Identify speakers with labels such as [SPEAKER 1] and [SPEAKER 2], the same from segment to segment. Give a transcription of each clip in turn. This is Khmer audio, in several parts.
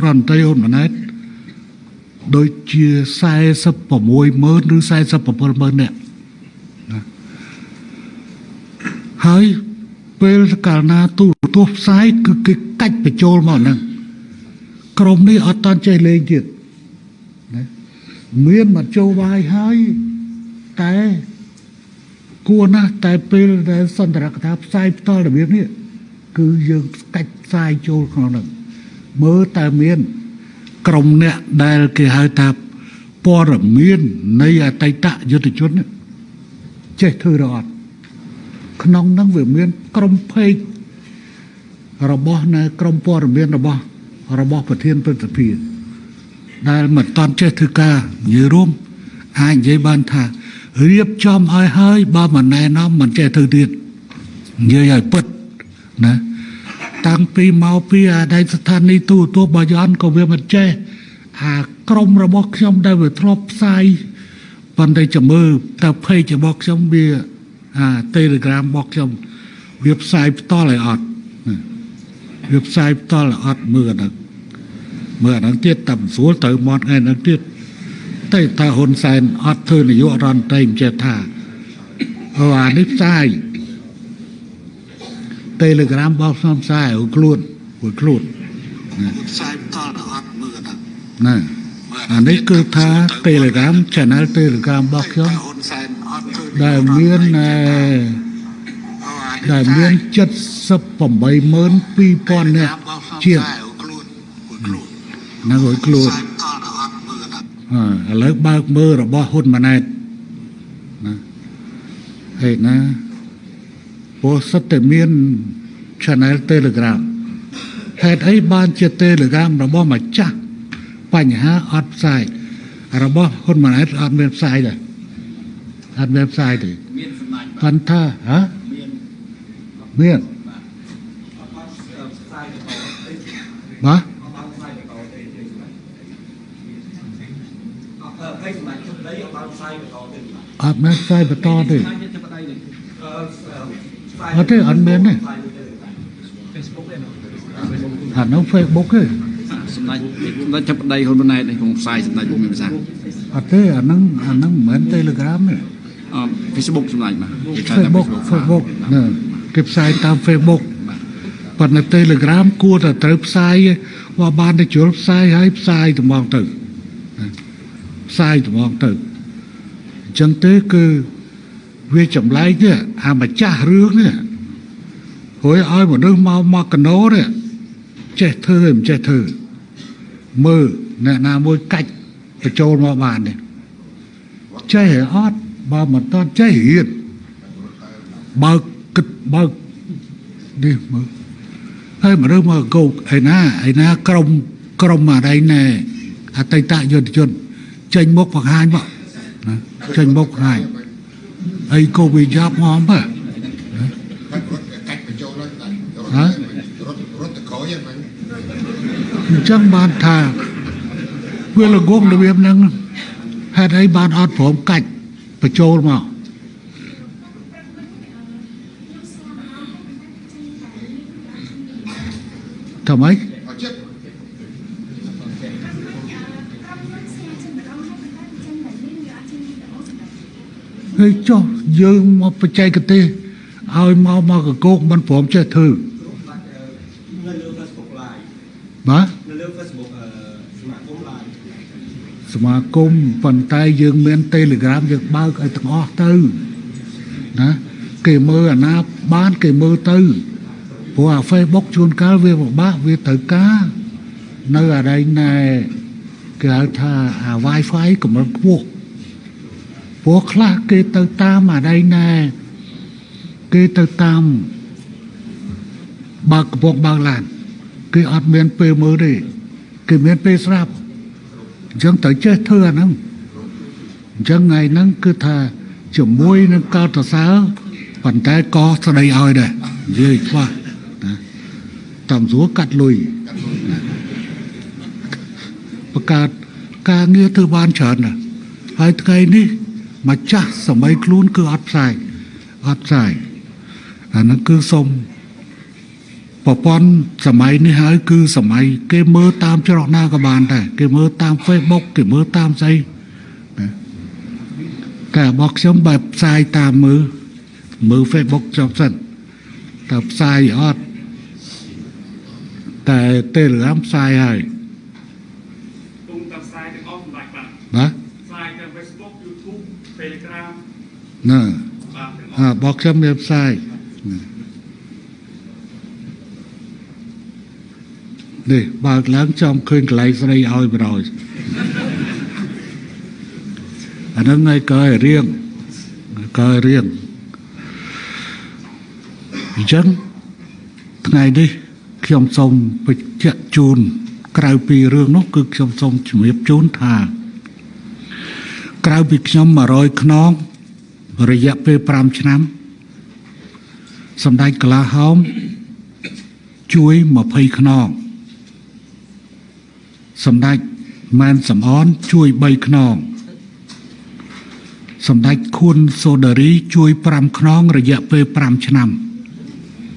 [SPEAKER 1] រនត្រីអូនម៉ណែតដូចជា46,000ឬ47,000នាក់ណាហើយពេលកាលណាទូរទស្សន៍ផ្សាយគឺគេកាច់បញ្ចូលមកហ្នឹងក្រុមនេះអត់តាន់ចេះលេងទៀតណាមានមកចូលវាយហើយតែគួរណាស់តែពេលដែលសន្ទរកថាផ្សាយផ្ទាល់របៀបនេះគឺយើងកាច់ផ្សាយចូលក្នុងហ្នឹងមើលតែមានក្រុមអ្នកដែលគេហៅថាព័ត៌មាននៃអតីតយុទ្ធជនចេះធ្វើរអត់ក្នុងហ្នឹងវាមានក្រុមភេករបស់នៅក្រុមព័ត៌មានរបស់ប្រធានព្រឹទ្ធសភាដែលមិនតាន់ចេះធ្វើការនិយាយរួមអាចនិយាយបានថារៀបចំឲ្យហើយបើមិនណែនាំមិនចេះធ្វើទៀតនិយាយឲ្យពិតណាតាំងពីមកពីអាដៃស្ថានីយទូរទស្សន៍បាយ័នក៏វាមិនចេះអាក្រុមរបស់ខ្ញុំដែលវាធ្លាប់ផ្សាយប៉ុន្តែចាំមើលតើเพจរបស់ខ្ញុំវា Telegram របស់ខ្ញុំវាផ្សាយផ្ទាល់ឲ្យអត់វាផ្សាយផ្ទាល់ឲ្យអត់មើលអាហ្នឹងទៀតតែស្រួលទៅមកថ្ងៃហ្នឹងទៀតតែតាហ៊ុនសែនអត់ធ្វើនាយករដ្ឋមន្ត្រីមិនចេះថាអានេះផ្សាយ Telegram របស់ខ្ញុំផ្សាយឲ្យខ្លួនផ្សាយផ្ទាល់ដល់អត់មើលណាអានេះគឺថា Telegram Channel Telegram របស់ខ្ញុំដែលមាន78,200,000នាក់ជាងណាឲ្យខ្លួនឥឡូវបើកមើលរបស់ហ៊ុនម៉ាណែតណាហេតុណាពោលសិតតែមាន Channel Telegram ហេតុអីបានជា Telegram របស់ម្ចាស់បញ្ហាអត់ផ្សាយរបស់ហ៊ុនម៉ាណែតអត់មានផ្សាយទេអត់មានផ្សាយទេមានសម្ដេចគាត់ថាមានបាទអត់មានផ្សាយបន្តទេអត់ទេអត់មានទេអានោះ Facebook ទេសម្ដេចចាប់ប្តីហ៊ុនម៉ាណែតនេះក្នុងផ្សាយសម្ដេចមានភាសាអត់ទេអាហ្នឹងមិនមែន Telegram ទេFacebook សម្ដេចបាទ Facebook ណាគេផ្សាយតាម Facebook ប៉ុន្តែ Telegram គួរតែត្រូវផ្សាយបើបានទៅជ្រុលផ្សាយហើយផ្សាយត្មងទៅផ្សាយត្មងទៅអញ្ចឹងទេគឺវាចម្លែកនេះអាម្ចាស់រឿងនេះហួយឲ្យមនុស្សមកកណោនេះចេះធ្វើមិនចេះធ្វើមើលអ្នកណាមួយកាច់បញ្ចូលមកបានទេចេះអត់បើមិនតន់ចេះរៀនបើគិតបើនេះមើលហើយមនុស្សមកកោកឯណាក្រុមអាដៃណែអតីតយុទ្ធជនចេញមុខបង្ហាញមកណាចេញមុខបង្ហាញអីក៏វាយ៉ាប់មកបាទកាច់បញ្ចូលហើយរត់ទៅក្រោយហ្នឹងអញ្ចឹងបានថាវាល្ងងរបៀបហ្នឹងហេតុអីបានអត់ព្រមកាច់បញ្ចូលមកធ្វើម៉េចហើយចុះយើងមកបច្ចេកទេសឲ្យមកកកោកមិនព្រមចេះធ្វើនៅលើ Facebook Live បាទនៅលើ Facebook សមាគមប៉ុន្តែយើងមាន Telegram យើងបើកឲ្យទាំងអស់ទៅណាគេមើលអាណាបានគេមើលទៅព្រោះអា Facebook ជួនកាលវាពិបាកវាត្រូវការនៅអាដៃណែគេហៅថាអា Wi-Fi កម្រិតខ្ពស់ព្រោះខ្លះគេទៅតាមអាដៃណែគេទៅតាមបើកកំពង់បើកឡានគេអត់មានពេលមើលទេគេមានពេលស្រាប់អញ្ចឹងត្រូវចេះធ្វើអាហ្នឹងអញ្ចឹងថ្ងៃហ្នឹងគឺថាជាមួយនឹងកោតសរប៉ុន្តែក៏ស្ដីឲ្យដែរនិយាយខ្វះណាតាមស្រួលកាត់លុយបង្កើតការងារធ្វើបានច្រើនណាស់ហើយថ្ងៃនេះម្ចាស់សម័យខ្លួនគឺអត់ផ្សាយអាហ្នឹងគឺសុំ ปปอนสมัยนี้หายคือสมัยเกมเมอร์ตามจรอกหน้ากบาลแต่เกมเมอร์ตามเฟซบุ๊กเกมเมอร์ตามใจแต่บอกชมแบบทรายตามมือเฟซบุ๊กจบสั้นแต่ทรายออดแต่เตะเหลือมทรายให้
[SPEAKER 2] ตรงตัดทรายถึงออฟหลายกลับ
[SPEAKER 1] นะ
[SPEAKER 2] ทรายจากเฟซบุ๊กยูทูบเทเลกราฟ
[SPEAKER 1] น่ะบอกชมแบบทรายนี่บางหลังจอมคืนไกลสไลเอาไปรอยอันนั้นไงก็เรียงจังไงดิขยมสมไปเจาะจูนกลายปีเรื่องนกคือขยมสมเฉียบจูนทากลายปีขยมมารอยขน้องระยะไปปรามชน้ำสำได้กลาหอมช่วยมาพายขน้องสำได้แมนสำอ้อนช่วยใบขนองสำได้คุณโซดารีช่วยปรำขนองระยะไปปรำชน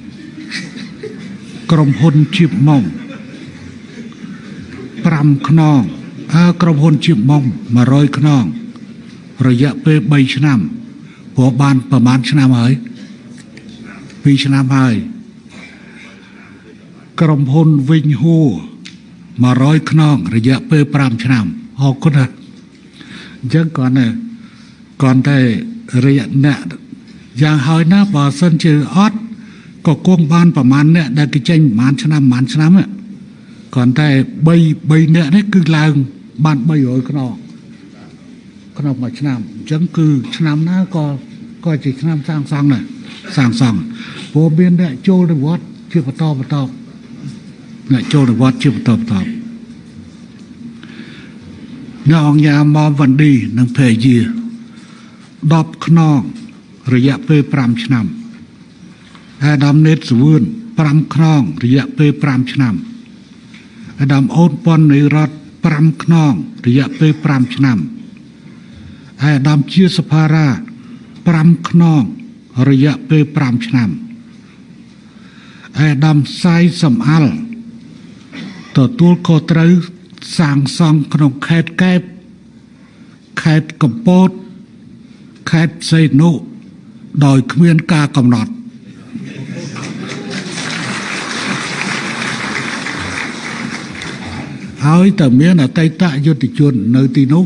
[SPEAKER 1] ำกรมพลชิบมองปรำขนองกรมพลชิบมองมาร้อยขนองระยะไปใบชนำหัวบานประมาณชนำเหยปีชนำเหยกรมพลวิญหูมาร้อยขนองระยะเปปรามชนามออกคนละยังก่อนเนี่ยก่อนได้ระยะเนี่ยอย่างหอยหน้าบ่อสันเจอออดก็กวงบ้านประมาณเนี่ยได้กิจใจหมานชนามเนี่ยก่อนได้ใบเนี่ยนี่คือลางบ้านใบหอยขนองมาชนามจังคือชนามหน้าก็จะชนามสร้างซองน่ะสร้างซองโบเบียนเนี่ยโจในวัดเชื่อปตเนี่ยโจในวัดชื่อตอบนองยามอวันดีนังเพยยีดอบขนองระยะเปปรามชนำอาดามเนตสวุนปรามขนองระยะเปปรามชนำอาดามโอนปอนในรัฐปรามขนองระยะเปปรามชนำอาดามเชียสภาราปรามขนองระยะเปปรามชนำอาดามไซสมอัลตัวตัวโคตรสางซองขนมแคดแกบแคดกำปดแคดเซโนโดยเมียนกากำหนดเอาแต่เมียนไตตะยุติชนในตีนุ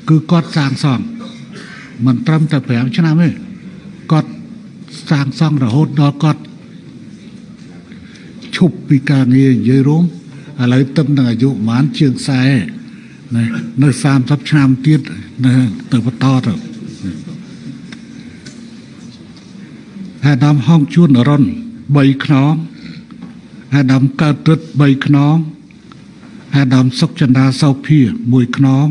[SPEAKER 1] คือกอดสางซองมันตรำแต่แผงชนะไหมกอดสางซองระหดดอกอดชุบปีกาเงี้ยยืรุ่งอะไรตั้งแต่อายุหมานเชียงแสในสามทับชามตีดเติบโตต่อให้ดำห้องชุนร้อนใบขนองให้ดำกาตึดใบขนองให้ดำซกจันดาเศร้าพี่มวยขนอง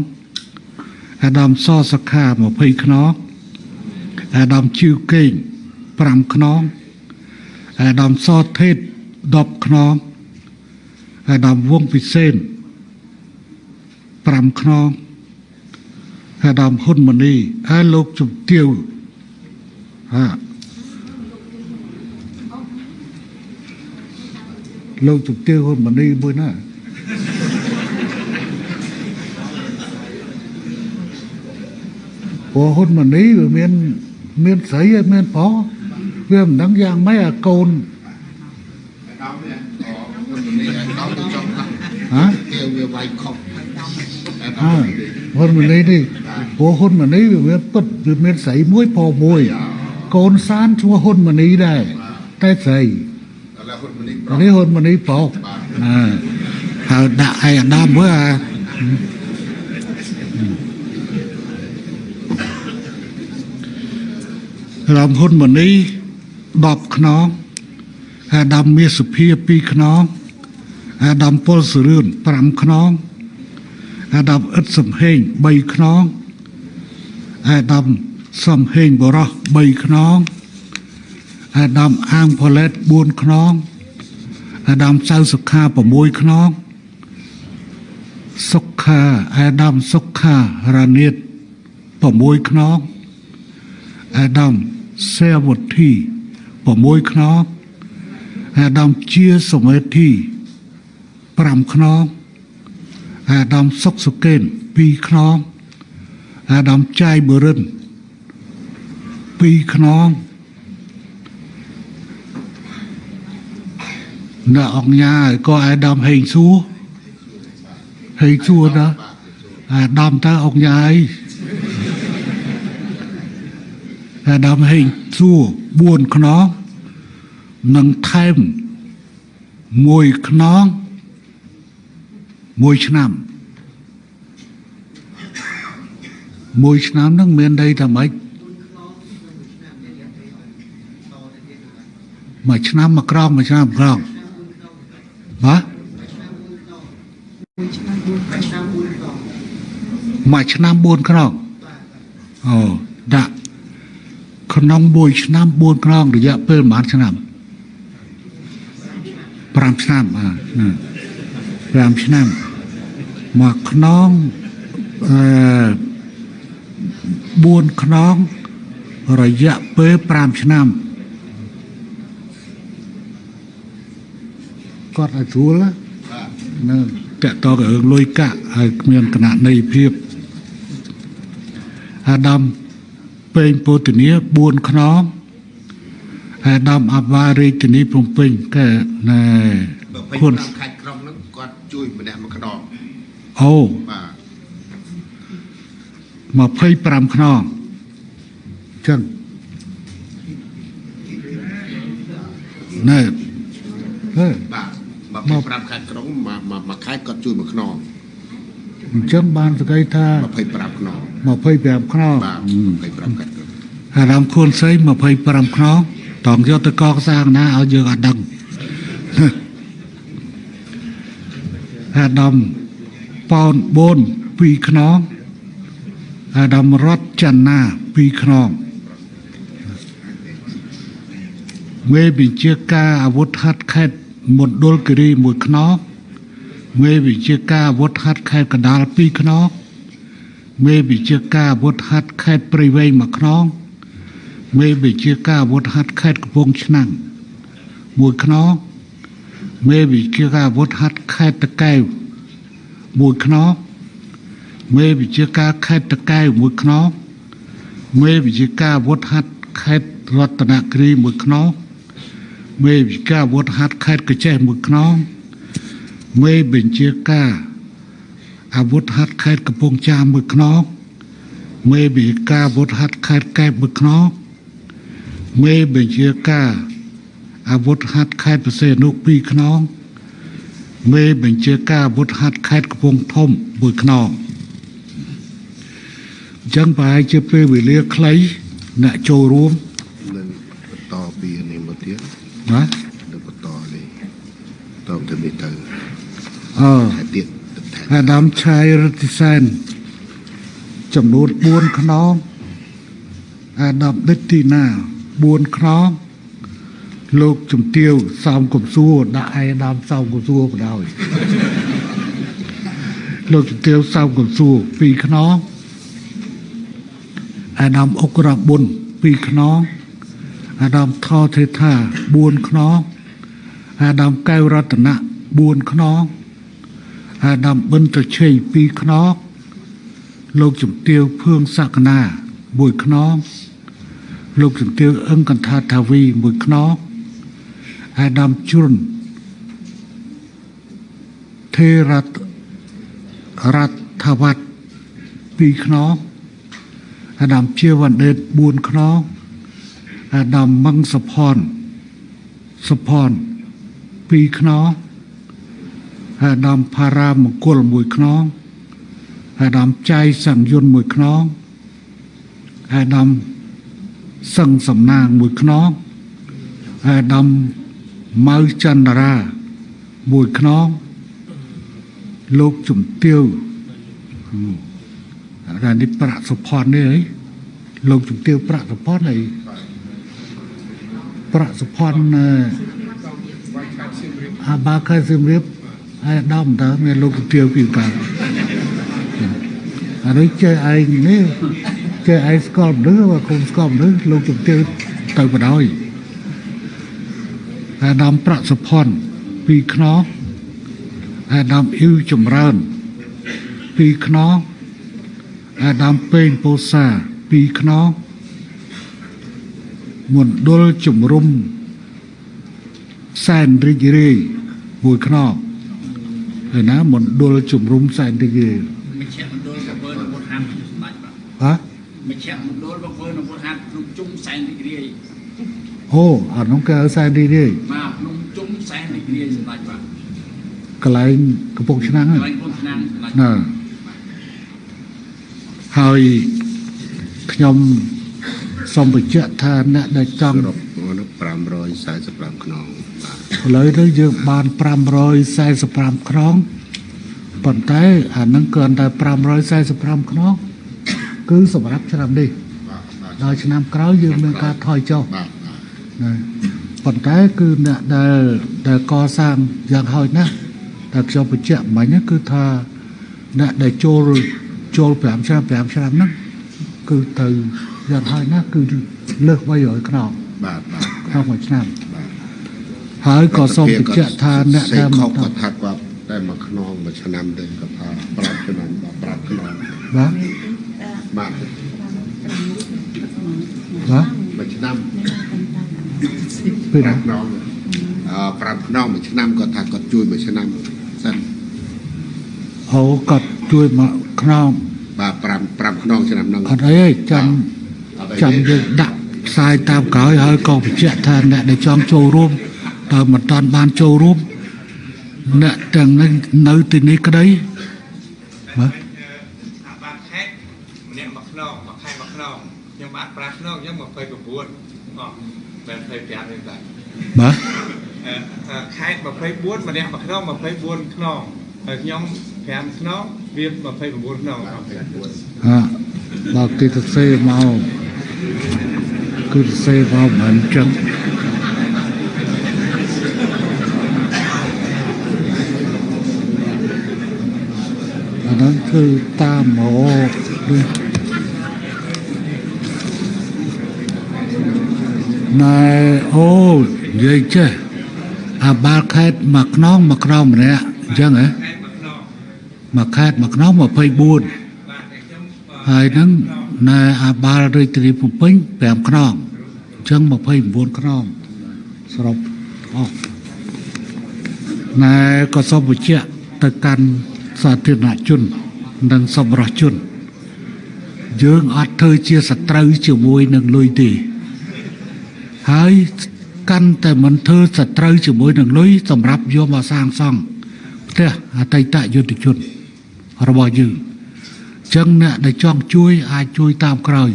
[SPEAKER 1] ให้ดำซ้อสักข้าหมอพยขนองให้ดำชิวเก่งปรำขนองให้ดำซ้อเทศดอบขนองให้ดำวงพิเศษปรำขนองให้ดำหุ่นมันนี่ให้โลกจุดเตียวโลกจุดเตียวหุ่นมันนี่บุญนะพอหุ่นมันนี่เมียนใสเมียนพอเรื่องดังอย่างไม่อะโกนฮะคนมันนี้ดิหัวคนมันนี้เวียนปัดเวียนใส่มวยพอมวยโกนซานชัวคนมันนี้ได้แต่ใส่อันนี้คนมันนี้พอหาด่าไอ้ดำเมื่อเราคนมันนี้ดอบขนองหาดำมีสุพีปีขนองอาดำปอลสรื่นปรำขนองอาดำอึดสมเหงใบขนองอาดำสมเหงบรอใบขนองอาดำอ่างพอเลตบุญขนองอาดำเศร้าสุขาปมวยขนองสุขาอาดำสุขารานิดปมวยขนองอาดำเซวดที่ปมวยขนองอ អាដាមជាសមេធី5ខ្នងអាដាមសុកសុកេន2ខ្នងអាដាមចាយបរិន2ខ្នងអ្នកអង្គញាក៏អាដាមហេងសួរណាអាដាមតើអង្គញាអាដាមហេងសួរ4ខ្នងនឹងថែម1ខ្នង1ឆ្នាំនឹងមានន័យថាម៉េចមួយឆ្នាំមួយក្រងបាទមួយឆ្នាំ4ខ្នងអូដាក់ក្នុង1ឆ្នាំ4ខ្នងរយៈពេលប្រហែលឆ្នាំ5ឆ្នាំ5ឆ្នាំមួយខ្នង4ខ្នងរយៈពេល5ឆ្នាំគាត់ឲ្យស្រួលណាតកតក៏រឿងលុយកាក់ហើយគ្មានគណនេយ្យភាពអាដាមពេញពោធិនី4ខ្នងអាដាមអបារាជធានីភ្នំពេញកែណែខ្លួនខេត្តក្រុងហ្នឹងគាត់ជួយម្នាក់មួយខ្នងអូបាទ25ខ្នងចឹងណែបាទ25ខេត្តក្រុងមួយខេត្តគាត់ជួយមួយខ្នងអញ្ចឹងបានសក្តិថា25ខ្នង25ខ្នងបាទ25ខេត្តក្រុងអារាមខួនស្រី25ខ្នងតងយកទៅកសាងណាឲ្យយើងអត់ដឹងអាដាមប៉ោនបូន2ខ្នងអាដាមរតចនា2ខ្នងមេវិជាការអាវុធហត្ថខេត្តមណ្ឌលគិរី1ខ្នងមេវិជាការអាវុធហត្ថខេត្តកណ្ដាល2ខ្នងមេវិជាការអាវុធហត្ថខេត្តព្រៃវែង1ខ្នងមេវិជាការអាវុធហត្ថខេត្តកំពង់ឆ្នាំង1ខ្នងមេវិជាការអាវុធហត្ថខេត្តតាកែវ1ខ្នងមេវិជាការខេត្តតាកែវ1ខ្នងមេវិជាការអាវុធហត្ថខេត្តរតនគិរី1ខ្នងមេវិជាការអាវុធហត្ថខេត្តកញ្ចេះ1ខ្នងមេបញ្ជាការអាវុធហត្ថខេត្តកំពង់ចាម1ខ្នងមេវិជាការអាវុធហត្ថខេត្តកែប1ខ្នងមេបញ្ជាការអាវុធហត្ថខេត្តបរសេនុ2ខ្នងមេបញ្ជាការអាវុធហត្ថខេត្តកំពង់ធំ1ខ្នងអញ្ចឹងប្រហែលជាពេលវេលាខ្លីអ្នកចូលរួមនឹងបន្តពីនេះមកទៀតណានឹងបន្តនេះតទៅនេះទៅទៀតអាដាមឆាយរតិសែនចំនួន4ខ្នងអាដាមដេតទីណា4ខ្នងលោកជំទាវសោមកំសួរដាក់ឯដាមសោមកំសួរបណ្ដោយលោកជំទាវសោមកំសួរ2ខ្នងអាដាមអុករ៉ាប៊ុន2ខ្នងអាដាមថោទេថា4ខ្នងអាដាមកែវរតនៈ4ខ្នងអាដាមបិនត្រឆេង2ខ្នងលោកជំទាវភឿងសក្តា1ខ្នងលោកជំទាវអឹងកន្ថាថាវី1ខ្នងអាដាមជ្រុនថេរដ្ឋវត្ត2ខ្នងអាដាមជាវណ្ឌិត4ខ្នងអាដាមមង្សផន2ខ្នងអាដាមផារាមង្គល1ខ្នងអាដាមចៃសង្យុន1ខ្នងអាដាមសឹងសំណាង1ខ្នងអាដាមម៉ៅចន្ទរា1ខ្នងលោកជំទាវអានេះប្រាក់សុផននេះហីលោកជំទាវប្រាក់សុផនហីប្រាក់សុផនអាបាខែសៀមរាបអាដាមតើមានលោកជំទាវពីកាអានេះចេះឯងនេះចេះឯងស្គាល់មនុស្សបើគុំស្គាល់មនុស្សលោកជំទាវទៅបណ្ដោយ អាដាមប្រសភ័ណ្ឌពីខ្នងអាដាមអ៊ីវចម្រើនពីខ្នងអាដាមពេងពោសាពីខ្នងមណ្ឌលជំរុំសែនរីករាយមួយខ្នងហើយណាមណ្ឌលជំរុំសែនរីករាយ
[SPEAKER 3] មជ្ឈមណ្ឌលបពើនពុទ្ធហាមសម្ដេច
[SPEAKER 1] ហ៎
[SPEAKER 3] បាទមជ្ឈមណ្ឌលបពើនពុទ្ធហាមក្នុងជុំសែនរីករាយ
[SPEAKER 1] អូអានោះគេសែនរីករាយ
[SPEAKER 3] បាទក្នុងជុំសែនរីករាយសម្ដេចបាទ
[SPEAKER 1] កន្លែងកំពង់ឆ្នាំង
[SPEAKER 3] កន្លែងកំពង់ឆ្នាំងសម្ដេច
[SPEAKER 1] ណាហើយខ្ញុំសូមបញ្ជាក់ថាអ្នកដែលចង់
[SPEAKER 4] 545ខ្នង
[SPEAKER 1] ឥឡូវទៅយើងបាន545ខ្នងប៉ុន្តែអានឹងគ្រាន់តែ545ខ្នងគឺសម្រាប់ឆ្នាំនេះដល់ឆ្នាំក្រោយយើងមានការថយចុះណាប៉ុន្តែគឺអ្នកដែលកសាងយ៉ាងហោចណាស់តែខ្ញុំបញ្ជាក់មិញគឺថាអ្នកដែលចូល5ឆ្នាំហ្នឹងគឺទៅយ៉ាងហោចណាស់គឺលើស300ខ្នង
[SPEAKER 4] បាទ
[SPEAKER 1] ក្នុងមួយឆ្នាំហើយក៏សូមបញ្ជាក់ថាអ្នកដែល
[SPEAKER 4] មកគាត់ថាគាត់តែមួយខ្នងមួយឆ្នាំទេគាត់ថា5ឆ្នាំ5ខ្នង
[SPEAKER 1] បាទ
[SPEAKER 4] បាទមួយឆ្នាំ
[SPEAKER 1] ពេលណា
[SPEAKER 4] ខ្នង5ខ្នងមួយឆ្នាំគាត់ថាគាត់ជួយមួយឆ្នាំសិន
[SPEAKER 1] អូគាត់ជួយមួយខ្នង
[SPEAKER 4] បាទ5ខ្នងឆ្នាំហ្នឹង
[SPEAKER 1] អត់អីចាំយើងដាក់ផ្សាយតាមក្រោយហើយក៏បញ្ជាក់ថាអ្នកដែលចង់ចូលរួមតែមិនតាន់បានចូលរួមអ្នកទាំងនេះនៅទីនេះក្តីបាទ
[SPEAKER 2] បានខេតម្នាក់មួយខ្នងមួយខែមួយខ្នងខ្ញុំបាន5ខ្នងខ្ញុំ29អត់តែ25ទេបាទ
[SPEAKER 1] បាទ
[SPEAKER 2] ខេត24ម្នាក់មួយខ្នង24ខ្នងហើយខ្ញុំ5ខ្នងវា29ខ្នង
[SPEAKER 1] បើគេទៅសេមកគឺទៅសេមកមិនចឹងអានោះគឺតាមមកណែអូនិយាយចេះអាបាល់ខេតមួយខ្នងម្នាក់អញ្ចឹងហ៎មួយខេតមួយខ្នង24ហើយហ្នឹងណែអាបាល់រាជធានីភ្នំពេញ5ខ្នងអញ្ចឹង29ខ្នងសរុបអស់ណែក៏សូមបញ្ជាក់ទៅកាន់សាធារណជននិងសម្រាប់ជនយើងអត់ធ្វើជាសត្រូវជាមួយនឹងលុយទេហើយកាន់តែមិនធ្វើសត្រូវជាមួយនឹងលុយសម្រាប់យកមកសាងសង់ផ្ទះអតីតយុទ្ធជនរបស់យើងចឹងអ្នកដែលចង់ជួយអាចជួយតាមក្រោយ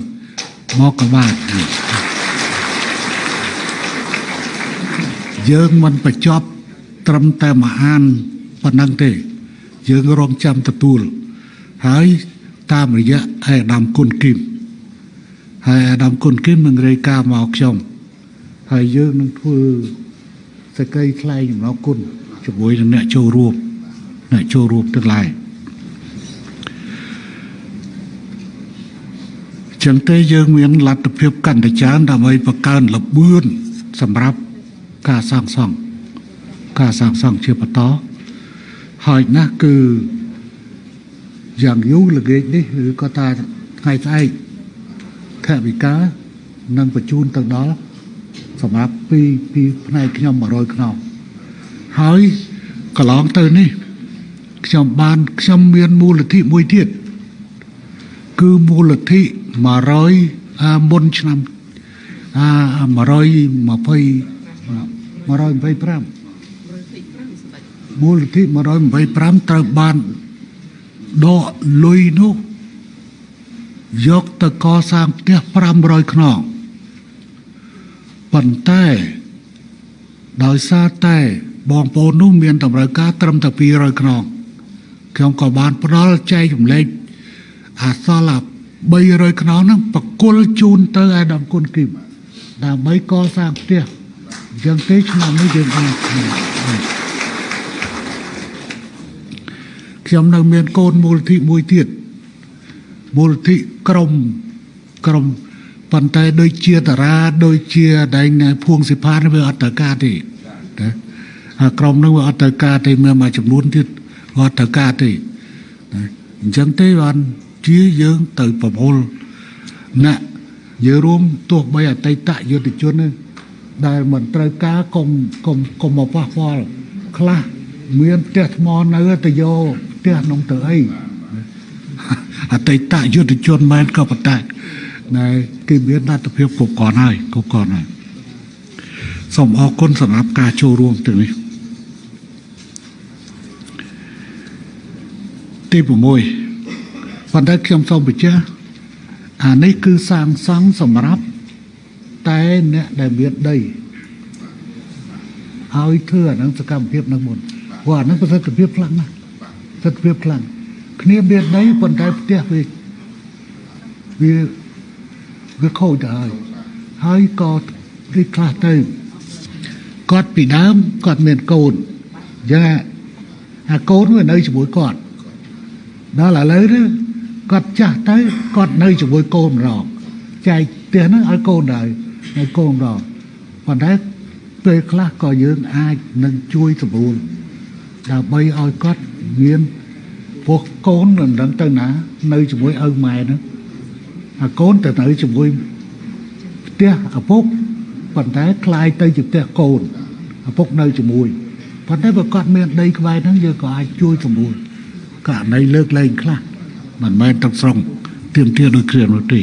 [SPEAKER 1] មកក៏បានយើងមិនបញ្ចប់ត្រឹមតែមហានប៉ុណ្ណឹងទេយើងរងចាំទទួលហើយតាមរយៈអាដាមគុណគីមហើយអាដាមគុណគីមនឹងរាយការណ៍មកខ្ញុំហើយយើងនឹងធ្វើសេចក្តីថ្លែងអំណរគុណជាមួយនឹងអ្នកចូលរួមទាំងឡាយចឹងទេយើងមានលទ្ធភាពកាន់តែច្រើនដើម្បីបង្កើនល្បឿនសម្រាប់ការសាងសង់ជាបន្តហើយណាស់គឺយ៉ាងយូរល្ងាចនេះឬក៏ថាថ្ងៃស្អែកខែវិកានឹងបញ្ជូនទៅដល់សម្រាប់ពីផ្នែកខ្ញុំ100ខ្នងហើយកន្លងទៅនេះខ្ញុំមានមូលនិធិមួយទៀតគឺមូលនិធិ100មុនឆ្នាំ125មូលនិធិ125ត្រូវបានដកលុយនោះយកទៅកសាងផ្ទះ500ខ្នងប៉ុន្តែដោយសារតែបងប្អូននោះមានតម្រូវការត្រឹមតែ200ខ្នងខ្ញុំក៏បានផ្ដល់ចែកចម្លែកអាសល់300ខ្នងហ្នឹងបកគលជូនទៅអាដាមគុណគីមដើម្បីកសាងផ្ទះអញ្ចឹងទេឆ្នាំនេះយើងបានខ្ញុំនៅមានកូនមូលនិធិមួយទៀតមូលនិធិក្រុមប៉ុន្តែដូចជាតារាដូចជាដែងភួងសិផានវាអត់ត្រូវការទេ นะกรมนึกว่าอัตกาที่เมื่อมาจำนวนที่อัตกาที่จังเตวันชี้ยืงตื่นประมลนะเยอะรวมตัวใบอัตตะยุติชนนึงได้เหมือนตรกากรมมาว่าฟอลคลาเมียนเตะมอนเนื้อตะโยเตะนองเตยอัตตะยุติชนมันก็ปะแต่ในกิเมียนนาตเพียบกบก่อนให้กบก่อนให้สมออกคนสำหรับการโชว์รวมตรงนี้ที่ผมมวยวันได้เขียนส่งไปเจ้าอันนี้คือสร้างสังสำหรับแต่เนี่ยได้เบียดได้เอาอีเถื่อนังสกรรมเพียบนักบุญว่านักประเสริฐเพียบพลังนะสัตเพียบพลังเนียเบียดได้คนได้เตี้ยวิเข้าได้ให้กอดริคลาเตกอดปีน้ำกอดเมียนโกนยังไงโกนไว้ในสมุยกอดđó là lấy đó cọt chặt tới cọt nơi cho vui côn rồi chạy tiền nó ở côn đời ở côn rồi còn đấy về khác có dương ai nâng chui sập buồn là bay oi cọt nghiêng buộc côn là đấng tân ná nơi cho vui ơn mày nữa côn từ nơi cho vui tia ở phúc còn đấy khai tới chụp tia côn ở phúc nơi cho vui còn đấy vào cọt miệng đây cái vai nó giờ có ai chui sập buồn cả nàyเลิกเล่นคลามันไม่ต้องส่งเตรียมเที่ยวโดยเคลื่อนรถตี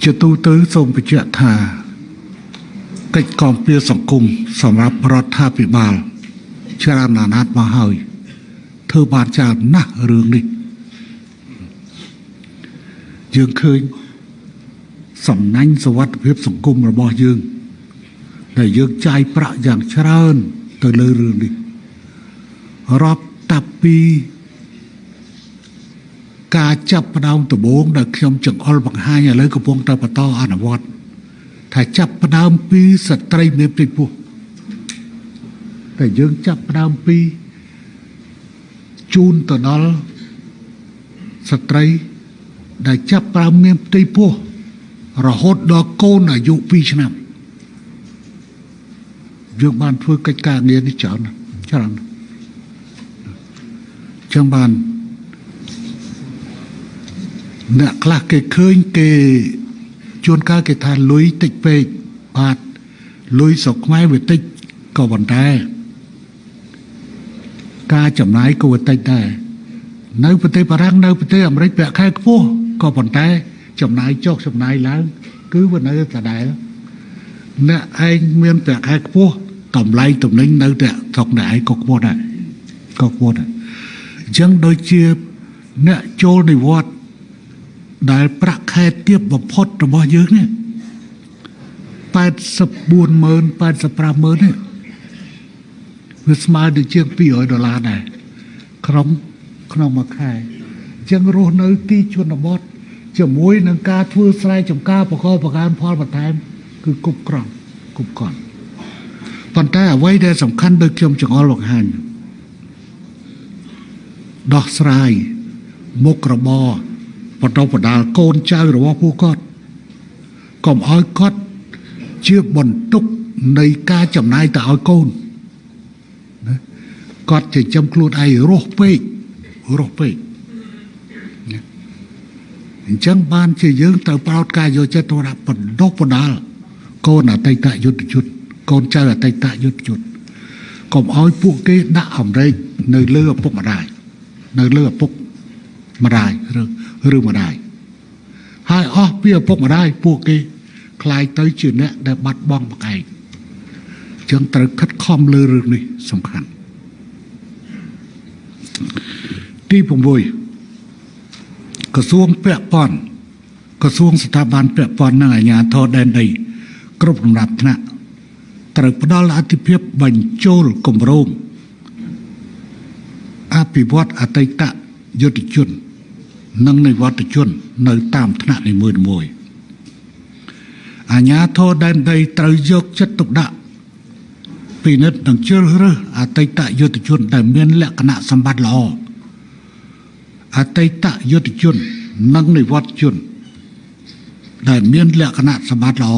[SPEAKER 1] จะตู้ตื้อส่งไปเจ้าทาកិច្ចកងពារសង្គមសម្រាប់រដ្ឋាភិបាលច្រើនអាណត្តិមកហើយធ្វើបានច្រើនណាស់រឿងនេះយើងឃើញសំណាញ់សុវត្ថិភាពសង្គមរបស់យើងដែលយើងចាយប្រាក់យ៉ាងច្រើនទៅលើរឿងនេះរាប់តាប់ពីការចាប់ផ្ដើមដំបូងដែលខ្ញុំចង្អុលបង្ហាញឥឡូវកំពុងតែបន្តអនុវត្តថាចាប់ផ្ដើមពីស្ត្រីមានផ្ទៃពោះតែយើងចាប់ផ្ដើមពីជូនទៅដល់ស្ត្រីដែលចាប់ផ្ដើមមានផ្ទៃពោះរហូតដល់កូនអាយុ2 ឆ្នាំយើងបានធ្វើកិច្ចការងារនេះច្រើនចឹងបានអ្នកខ្លះគេឃើញគេជួនកាលគេថាលុយតិចពេកបាទលុយស្រុកខ្មែរវាតិចក៏ប៉ុន្តែការចំណាយក៏វាតិចដែរនៅប្រទេសបារាំងនៅប្រទេសអាមេរិកប្រាក់ខែខ្ពស់ក៏ប៉ុន្តែចំណាយចុះចំណាយឡើងគឺវានៅតែដែរអ្នកឯងមានប្រាក់ខែខ្ពស់តម្លៃទំនិញនៅតែស្រុកអ្នកឯងក៏ខ្ពស់ដែរអញ្ចឹងដូចជាអ្នកចូលនិវត្តន៍ដែលប្រាក់ខែទាបបំផុតរបស់យើងនេះ84,000 85,000នេះវាស្មើនឹងជាង$200ដែរក្នុងមួយខែអញ្ចឹងរស់នៅទីជនបទជាមួយនឹងការធ្វើស្រែចម្ការបង្កបង្កើនផលបន្ថែមគឺគ្រប់គ្រាន់ប៉ុន្តែអ្វីដែលសំខាន់ដូចខ្ញុំចង្អុលបង្ហាញដោះស្រាយមុខរបរបន្តបណ្ដាលកូនចៅរបស់ពួកគាត់កុំឲ្យគាត់ជាបន្ទុកនៃការចំណាយទៅឲ្យកូនណាគាត់ចិញ្ចឹមខ្លួនឯងរស់ពេកអញ្ចឹងបានជាយើងត្រូវប្រោតការយកចិត្តទុកដាក់បណ្ដុះបណ្ដាលកូនអតីតយុទ្ធជុតកូនចៅអតីតយុទ្ធជុតកុំឲ្យពួកគេដាក់អំរែកនៅលើឪពុកម្ដាយឬម្ដាយហើយអស់ពីឪពុកម្ដាយពួកគេខ្លាយទៅជាអ្នកដែលបាត់បង់ផ្អែកចឹងត្រូវខិតខំលើរឿងនេះសំខាន់ទី6ក្រសួងពាក់ព័ន្ធក្រសួងស្ថាប័នពាក់ព័ន្ធនិងអាជ្ញាធរដែនដីគ្រប់លំដាប់ថ្នាក់ត្រូវផ្ដល់អាទិភាពបញ្ចូលគម្រោងអភិវឌ្ឍអតីតយុទ្ធជននិងនិវត្តជននៅតាមថ្នាក់នីមួយៗអាជ្ញាធរដែនដីត្រូវយកចិត្តទុកដាក់ពិនិត្យនិងជ្រើសរើសអតីតយុទ្ធជនដែលមានលក្ខណៈសម្បត្តិល្អអតីតយុទ្ធជននិងនិវត្តជនដែលមានលក្ខណៈសម្បត្តិល្អ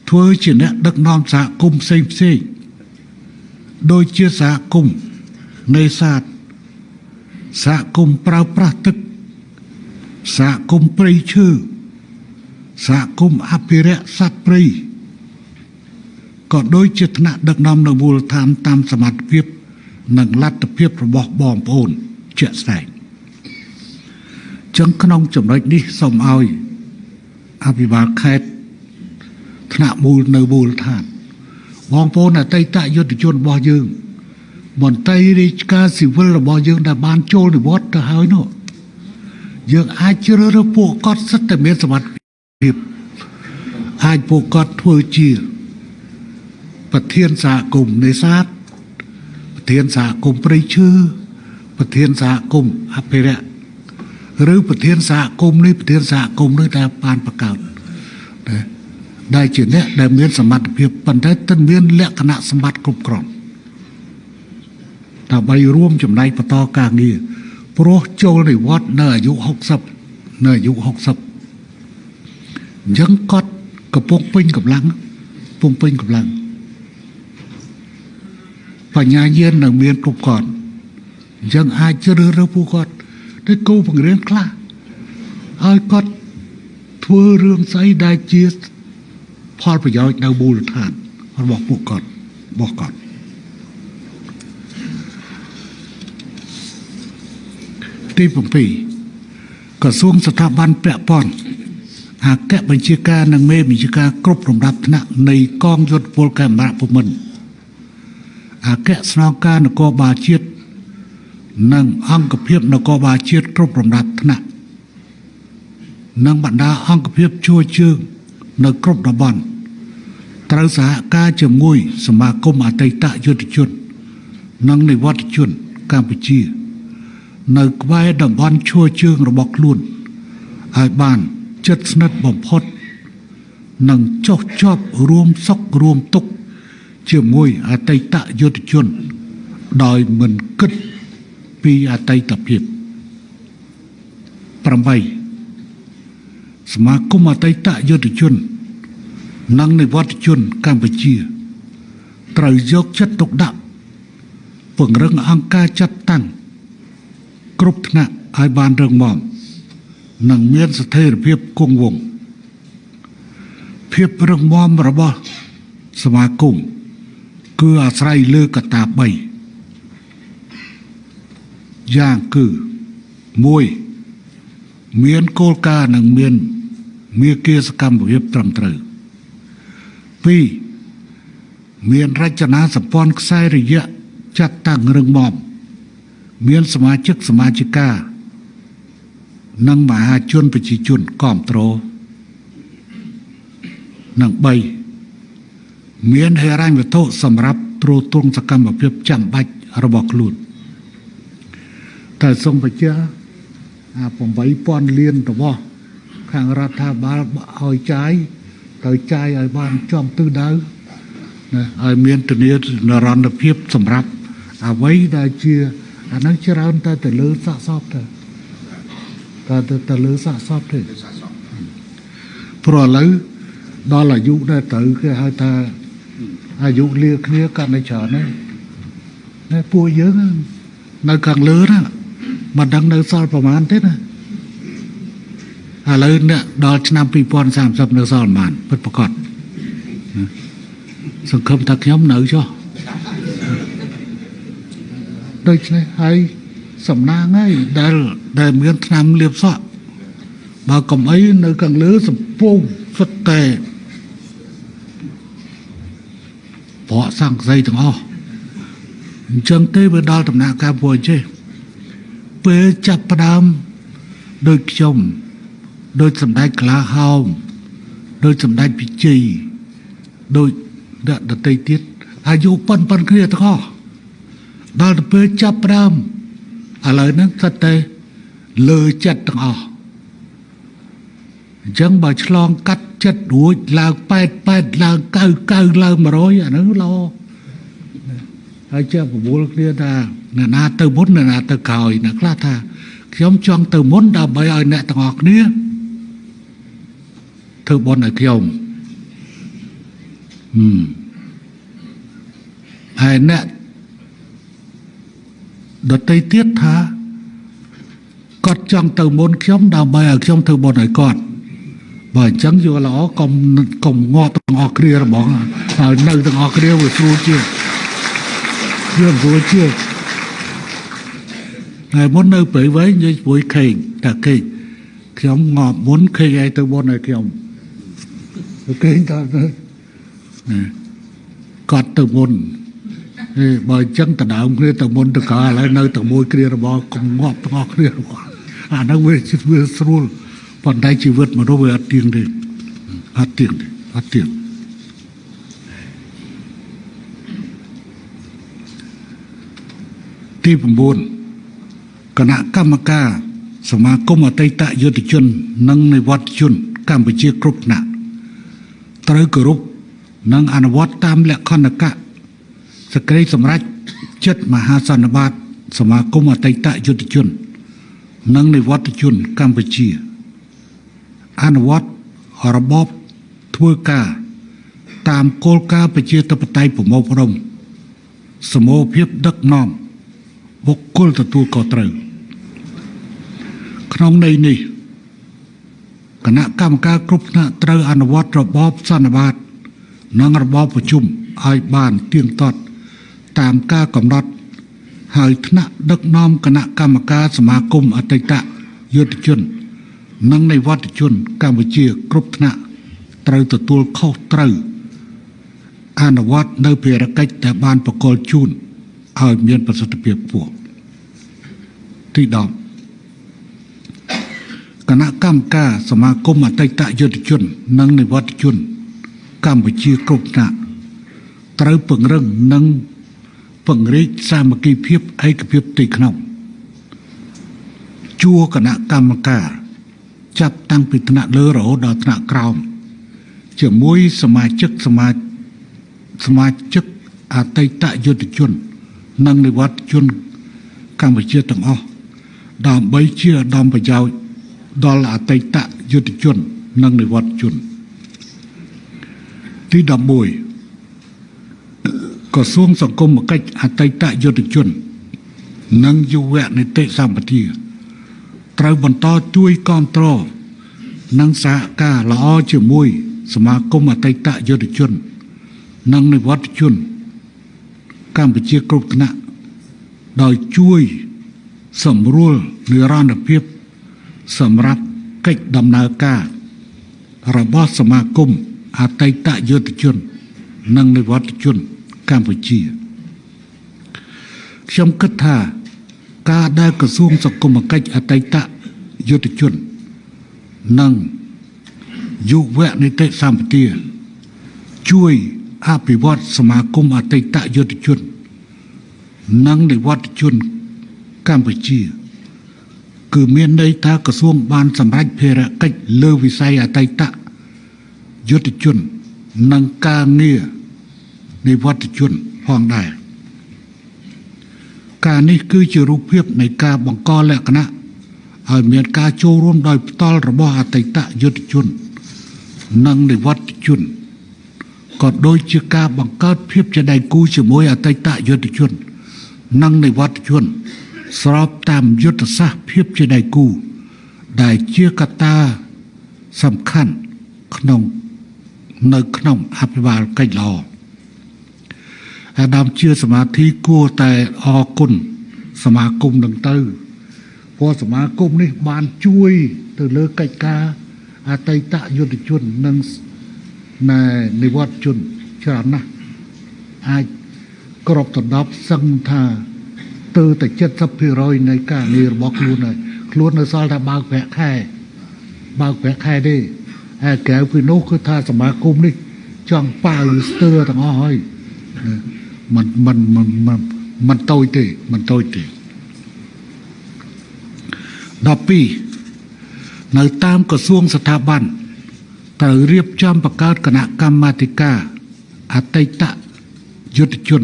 [SPEAKER 1] ធ្វើជាអ្នកដឹកនាំសហគមន៍ផ្សេងដូចជាសហគមន៍នេសាទសហគមន៍ប្រើប្រាស់ទឹកសហគមន៍ព្រៃឈើសហគមន៍អភិរក្សសត្វព្រៃក៏ដូចជាថ្នាក់ដឹកនាំនៅមូលដ្ឋានតាមសមត្ថភាពនិងលទ្ធភាពរបស់បងប្អូនជាក់ស្ដែងចឹងក្នុងចំណុចនេះសូមឲ្យអភិបាលខេត្តថ្នាក់មូលនៅមូលដ្ឋានបងប្អូនអតីតយុទ្ធជនរបស់យើងមន្ត្រីរាជការស៊ីវិលរបស់យើងដែលបានចូលនិវត្តន៍ទៅហើយនោះយើងអាចជ្រើសរើសពួកគាត់សិតតែមានសមត្ថភាពអាចពួកគាត់ធ្វើជាប្រធានសហគមន៍នេសាទប្រធានសហគមន៍ព្រៃឈើប្រធានសហគមន៍អភិរក្សឬប្រធានសហគមន៍នេះប្រធានសហគមន៍នេះដែលបានបង្កើតដែលជាអ្នកដែលមានសមត្ថភាពប៉ុន្តែត្រូវមានលក្ខណៈសម្បត្តិគ្រប់គ្រាន់ដើម្បីរួមចំណែកបន្តការងារព្រោះចូលនិវត្តន៍នៅអាយុ60អញ្ចឹងគាត់កំពុងពេញកម្លាំងបញ្ញាញាណនឹងមានគ្រប់គ្រាន់អញ្ចឹងអាចជ្រើសរើសពួកគាត់ទៅគូបង្រៀនខ្លះឲ្យគាត់ធ្វើរឿងស្អីដែលជាផលប្រយោជន៍នៅមូលដ្ឋានរបស់ពួកគាត់ទី7ក្រសួងស្ថាប័នពាក់ព័ន្ធអគ្គបញ្ជាការនិងមេបញ្ជាការគ្រប់លំដាប់ថ្នាក់នៃកងយោធពលខេមរៈភូមិន្ទអគ្គស្នងការនគរបាលជាតិនិងអង្គភាពនគរបាលជាតិគ្រប់លំដាប់ថ្នាក់និងបណ្ដាអង្គភាពជួរជើងនៅគ្រប់តំបន់ត្រូវសហការជាមួយសមាគមអតីតយុទ្ធជននិងនិវត្តជនកម្ពុជានៅក្បែរតំបន់ជួរជើងរបស់ខ្លួនឲ្យបានជិតស្និទ្ធបំផុតនិងចុះជាប់រួមសុខរួមទុក្ខជាមួយអតីតយុទ្ធជនដោយមិនគិតពីអតីតភាព8សមាគមអតីតយុទ្ធជននិងនិវត្តជនកម្ពុជាត្រូវយកចិត្តទុកដាក់ពង្រឹងអង្គការចាត់តាំងគ្រប់ថ្នាក់ឲ្យបានរឹងមាំនិងមានស្ថិរភាពគង់វង្សភាពរឹងមាំរបស់សមាគមគឺអាស្រ័យលើកត្តា3យ៉ាងគឺ1មានគោលការណ៍និងមានមាគ៌ាសកម្មភាពត្រឹមត្រូវ2មានរចនាសម្ព័ន្ធខ្សែរយៈចាត់តាំងរឹងមាំមានសមាជិកសមាជិកានិងមហាជនប្រជាជនគាំទ្រនិង3មានហិរញ្ញវត្ថុសម្រាប់ទ្រទ្រង់សកម្មភាពចាំបាច់របស់ខ្លួនតែសូមបញ្ជាក់8,000 លានរបស់ខាងរដ្ឋាភិបាលឲ្យចាយឲ្យបានចំទិសដៅណាឲ្យមានធានានិរន្តរភាពសម្រាប់អ្វីដែលជាអានឹងច្រើនតែលើសាកសពទៅលើសាកសពទេព្រោះឥឡូវដល់អាយុដែលត្រូវគេហៅថាអាយុលាគ្នាកាន់តែច្រើនណាពួកយើងនៅខាងលើណាមិនដឹងនៅសល់ប្រហែលទេណាឥឡូវអ្នកដល់ឆ្នាំ2030នៅសល់ប្រហែលពិតប្រាកដសង្ឃឹមថាខ្ញុំនៅចុះដូច្នេះហើយសំណាងហើយដែលមានឆ្នាំលៀបសក់បើកុំអីនៅខាងលើសំពងសុទ្ធតែបកសង្កសីទាំងអស់អញ្ចឹងទេវាដល់ដំណាក់កាលពួកចេះពេលចាប់ផ្ដើមដូចខ្ញុំដូចសម្ដេចក្លាហោមដូចសម្ដេចពិជ័យដូចអ្នកដទៃទៀតអាយុប៉ុនគ្នាទាំងអស់ដល់ទៅពេលចាប់ផ្ដើមឥឡូវហ្នឹងស្ថិតតែលើចិត្តទាំងអស់អញ្ចឹងបើឆ្លងកាត់ចិត្តរួចឡើង88ឡើង99ឡើង100អាហ្នឹងល្អហើយជាប្រមូលគ្នាថាអ្នកណាទៅមុនអ្នកណាទៅក្រោយអ្នកខ្លះថាខ្ញុំចង់ទៅមុនដើម្បីឲ្យអ្នកទាំងអស់គ្នាធ្វើបុណ្យឲ្យខ្ញុំ ហើយអ្នកដតីទៀតថាគាត់ចង់ទៅមុនខ្ញុំដើម្បីឲ្យខ្ញុំធ្វើបុណ្យឲ្យគាត់បើអញ្ចឹងយល់ល្អកុំងាប់ទាំងអស់គ្នារបស់ហើយនៅទាំងអស់គ្នាវាស្រួលជាងយើងស្រួលជាងហើយមុននៅពេលវិញនិយាយជាមួយខេងតាខេងខ្ញុំងាប់មុនខេងឲ្យទៅបុណ្យឲ្យខ្ញុំខេងថាគាត់ទៅមុនបើអញ្ចឹងដណ្ដើមគ្នាទៅមុនទៅក្រោយឥឡូវនៅតែមួយគ្នារបស់កុំងាប់ទាំងអស់គ្នារបស់អាហ្នឹងវាស្រួលប៉ុន្តែជីវិតមនុស្សវាអត់ទៀងទេអត់ទៀងទី9គណៈកម្មការសមាគមអតីតយុទ្ធជននិងនិវត្តជនកម្ពុជាគ្រប់ថ្នាក់ត្រូវគោរពនិងអនុវត្តតាមលក្ខន្តិកៈសេចក្តីសម្រេចចិត្តមហាសន្និបាតសមាគមអតីតយុទ្ធជននិងនិវត្តជនកម្ពុជាអនុវត្តរបបធ្វើការតាមគោលការណ៍ប្រជាធិបតេយ្យប្រមូលផ្ដុំសមូហភាពដឹកនាំបុគ្គលទទួលខុសត្រូវក្នុងន័យនេះគណៈកម្មការគ្រប់ថ្នាក់ត្រូវអនុវត្តរបបសន្និបាតនិងរបបប្រជុំឲ្យបានទៀងទាត់តាមការកំណត់ហើយថ្នាក់ដឹកនាំគណៈកម្មការសមាគមអតីតយុទ្ធជននិងនិវត្តជនកម្ពុជាគ្រប់ថ្នាក់ត្រូវទទួលខុសត្រូវអនុវត្តនៅភារកិច្ចដែលបានប្រកល់ជូនឲ្យមានប្រសិទ្ធភាពខ្ពស់ទី10គណៈកម្មការសមាគមអតីតយុទ្ធជននិងនិវត្តជនកម្ពុជាគ្រប់ថ្នាក់ត្រូវពង្រឹងនិងពង្រីកសាមគ្គីភាពឯកភាពទីក្នុងជួរគណៈកម្មការចាប់តាំងពីថ្នាក់លើរហូតដល់ថ្នាក់ក្រោមជាមួយសមាជិកអតីតយុទ្ធជននិងនិវត្តជនកម្ពុជាទាំងអស់ដើម្បីជាឧត្តមប្រយោជន៍ដល់អតីតយុទ្ធជននិងនិវត្តជនទី11ក្រសួងសង្គមគិច្ចអតីតយុទ្ធជននិងយុវនីតិសម្បទាត្រូវបន្តជួយគាំទ្រនិងសហការល្អជាមួយសមាគមអតីតយុទ្ធជននិងនិវត្តជនកម្ពុជាគ្រប់ថ្នាក់ដោយជួយសម្រួលនិរន្តរភាពសម្រាប់កិច្ចដំណើរការរបស់សមាគមអតីតយុទ្ធជននិងនិវត្តជនកម្ពុជាខ្ញុំគិតថាការដែលក្រសួងសង្គមគិច្ចអតីតយុទ្ធជននិងយុវនីតិសម្បទាជួយអភិវឌ្ឍសមាគមអតីតយុទ្ធជននិងនិវត្តជនកម្ពុជាគឺមានន័យថាក្រសួងបានសម្រេចភារកិច្ចលើវិស័យអតីតយុទ្ធជននិងការងារនិវត្តជនផងដែរការនេះគឺជារូបភាពនៃការបង្កលក្ខណៈឲ្យមានការចូលរួមដោយផ្ទាល់របស់អតីតយុទ្ធជននិងនិវត្តជនក៏ដូចជាការបង្កើតភាពជាដៃគូជាមួយអតីតយុទ្ធជននិងនិវត្តជនស្របតាមយុទ្ធសាស្ត្រភាពជាដៃគូដែលជាកត្តាសំខាន់នៅក្នុងអភិបាលកិច្ចល្អអាដាមជាសមាធិគួរតែអរគុណសមាគមនឹងទៅព្រោះសមាគមនេះបានជួយទៅលើកិច្ចការអតីតយុទ្ធជននិងនិវត្តជនច្រើនណាស់អាចក្របដណ្ដប់សឹងថាទៅតែ 70% នៃការងាររបស់ខ្លួនហើយខ្លួននៅសល់តែបើកប្រាក់ខែទេហើយក្រៅពីនោះគឺថាសមាគមនេះចង់ប៉ាវស្ទើរទាំងអស់ហើយមិនតូចទេ12នៅតាមក្រសួងស្ថាប័នត្រូវរៀបចំបង្កើតគណៈកម្មាធិការអតីតយុទ្ធជន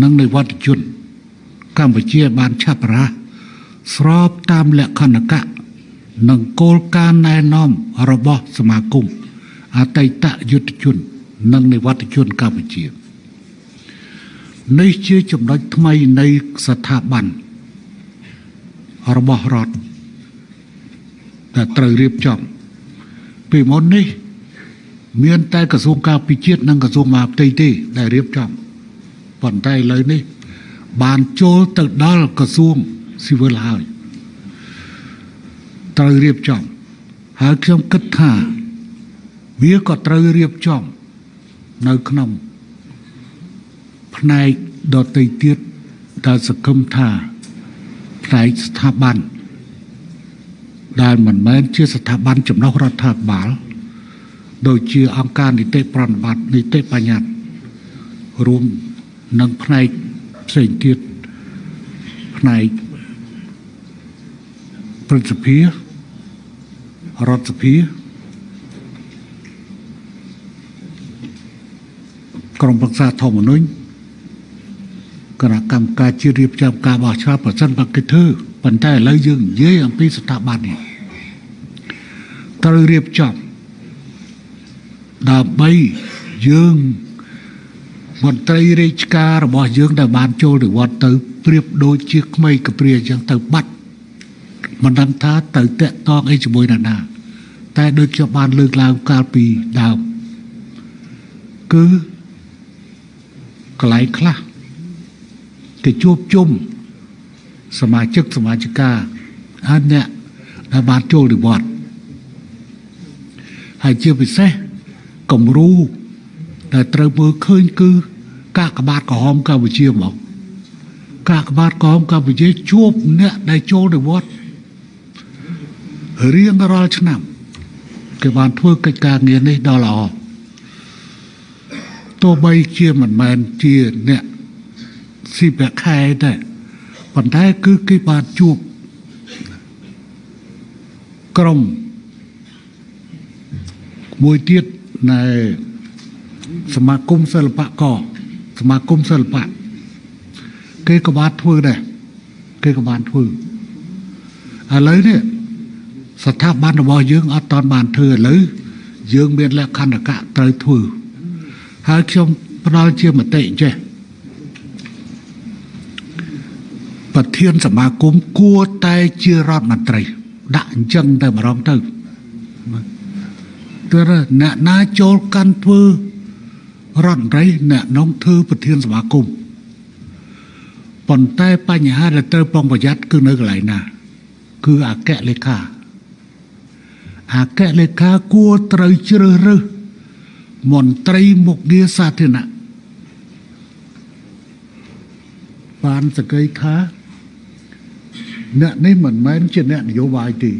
[SPEAKER 1] និងនិវត្តជនកម្ពុជាបានឆាប់រហ័សស្របតាមលក្ខន្តិកៈនិងគោលការណ៍ណែនាំរបស់សមាគមអតីតយុទ្ធជន និងនិវត្តជនកម្ពុជានេះជាចំណុចថ្មីនៃស្ថាប័នរបស់រដ្ឋដែលត្រូវរៀបចំពីមុននេះមានតែក្រសួងការពារជាតិនិងក្រសួងមហាផ្ទៃទេដែលរៀបចំប៉ុន្តែឥឡូវនេះបានចូលទៅដល់ក្រសួងស៊ីវិលហើយត្រូវរៀបចំហើយខ្ញុំគិតថាវាក៏ត្រូវរៀបចំនៅក្នុងផ្នែកដទៃទៀតដែលសង្ឃឹមថាផ្នែកស្ថាប័នដែលមិនមែនជាស្ថាប័នចំណុះរដ្ឋាភិបាលដូចជាអង្គការនីតិប្រតិបត្តិនីតិបញ្ញត្តិរួមនឹងផ្នែកផ្សេងទៀតផ្នែកព្រឹទ្ធសភារដ្ឋសភាក្រុមប្រឹក្សាធម្មនុញ្ញគណៈកម្មការជាតិរៀបចំការបោះឆ្នោតប្រសិនបើគេធ្វើប៉ុន្តែឥឡូវយើងនិយាយអំពីស្ថាប័ននេះត្រូវរៀបចំដើម្បីយើងមន្ត្រីរាជការរបស់យើងដែលបានចូលទៅវត្តទៅប្រៀបដូចជាក្មេងកព្រាអញ្ចឹងទៅបាត់មិនដឹងថាទៅតាក់តងអីជាមួយនរណាតែដូចខ្ញុំបានលើកឡើងកាលពីដើមគឺកន្លែងខ្លះគេជួបជុំសមាជិកសមាជិកាហើយអ្នកដែលបានចូលទៅវត្តហើយជាពិសេសគំរូដែលត្រូវមើលឃើញគឺកាកបាទក្រហមកម្ពុជាមកកាកបាទក្រហមកម្ពុជាជួបអ្នកដែលចូលទៅវត្តរៀងរាល់ឆ្នាំគេបានធ្វើកិច្ចការងារនេះដល់ល្អទោះបីជាមិនមែនជាអ្នកស៊ីប្រាក់ខែទេប៉ុន្តែគឺគេបានជួបក្រុមមួយទៀតនៃសមាគមសិល្បករសមាគមសិល្បៈគេក៏បានធ្វើដែរគេក៏បានធ្វើឥឡូវនេះស្ថាប័នរបស់យើងអត់តាន់បានធ្វើឥឡូវយើងមានលក្ខណ្ឌកៈត្រូវធ្វើហើយខ្ញុំផ្ដល់ជាមតិចេះប្រធានសមាគមគួរតែជារដ្ឋមន្ត្រីដាក់អញ្ចឹងតែម្ដងទៅទើបអ្នកណាចូលកាន់ធ្វើរដ្ឋមន្ត្រីអ្នកនោះធ្វើប្រធានសមាគមប៉ុន្តែបញ្ហាដែលត្រូវប្រុងប្រយ័ត្នគឺនៅកន្លែងណាគឺអគ្គលេខាគួរត្រូវជ្រើសរើសមន្ត្រីមុខងារសាធារណៈបានសក្តិថាអ្នកនេះមិនមែនជាអ្នកនយោបាយទេ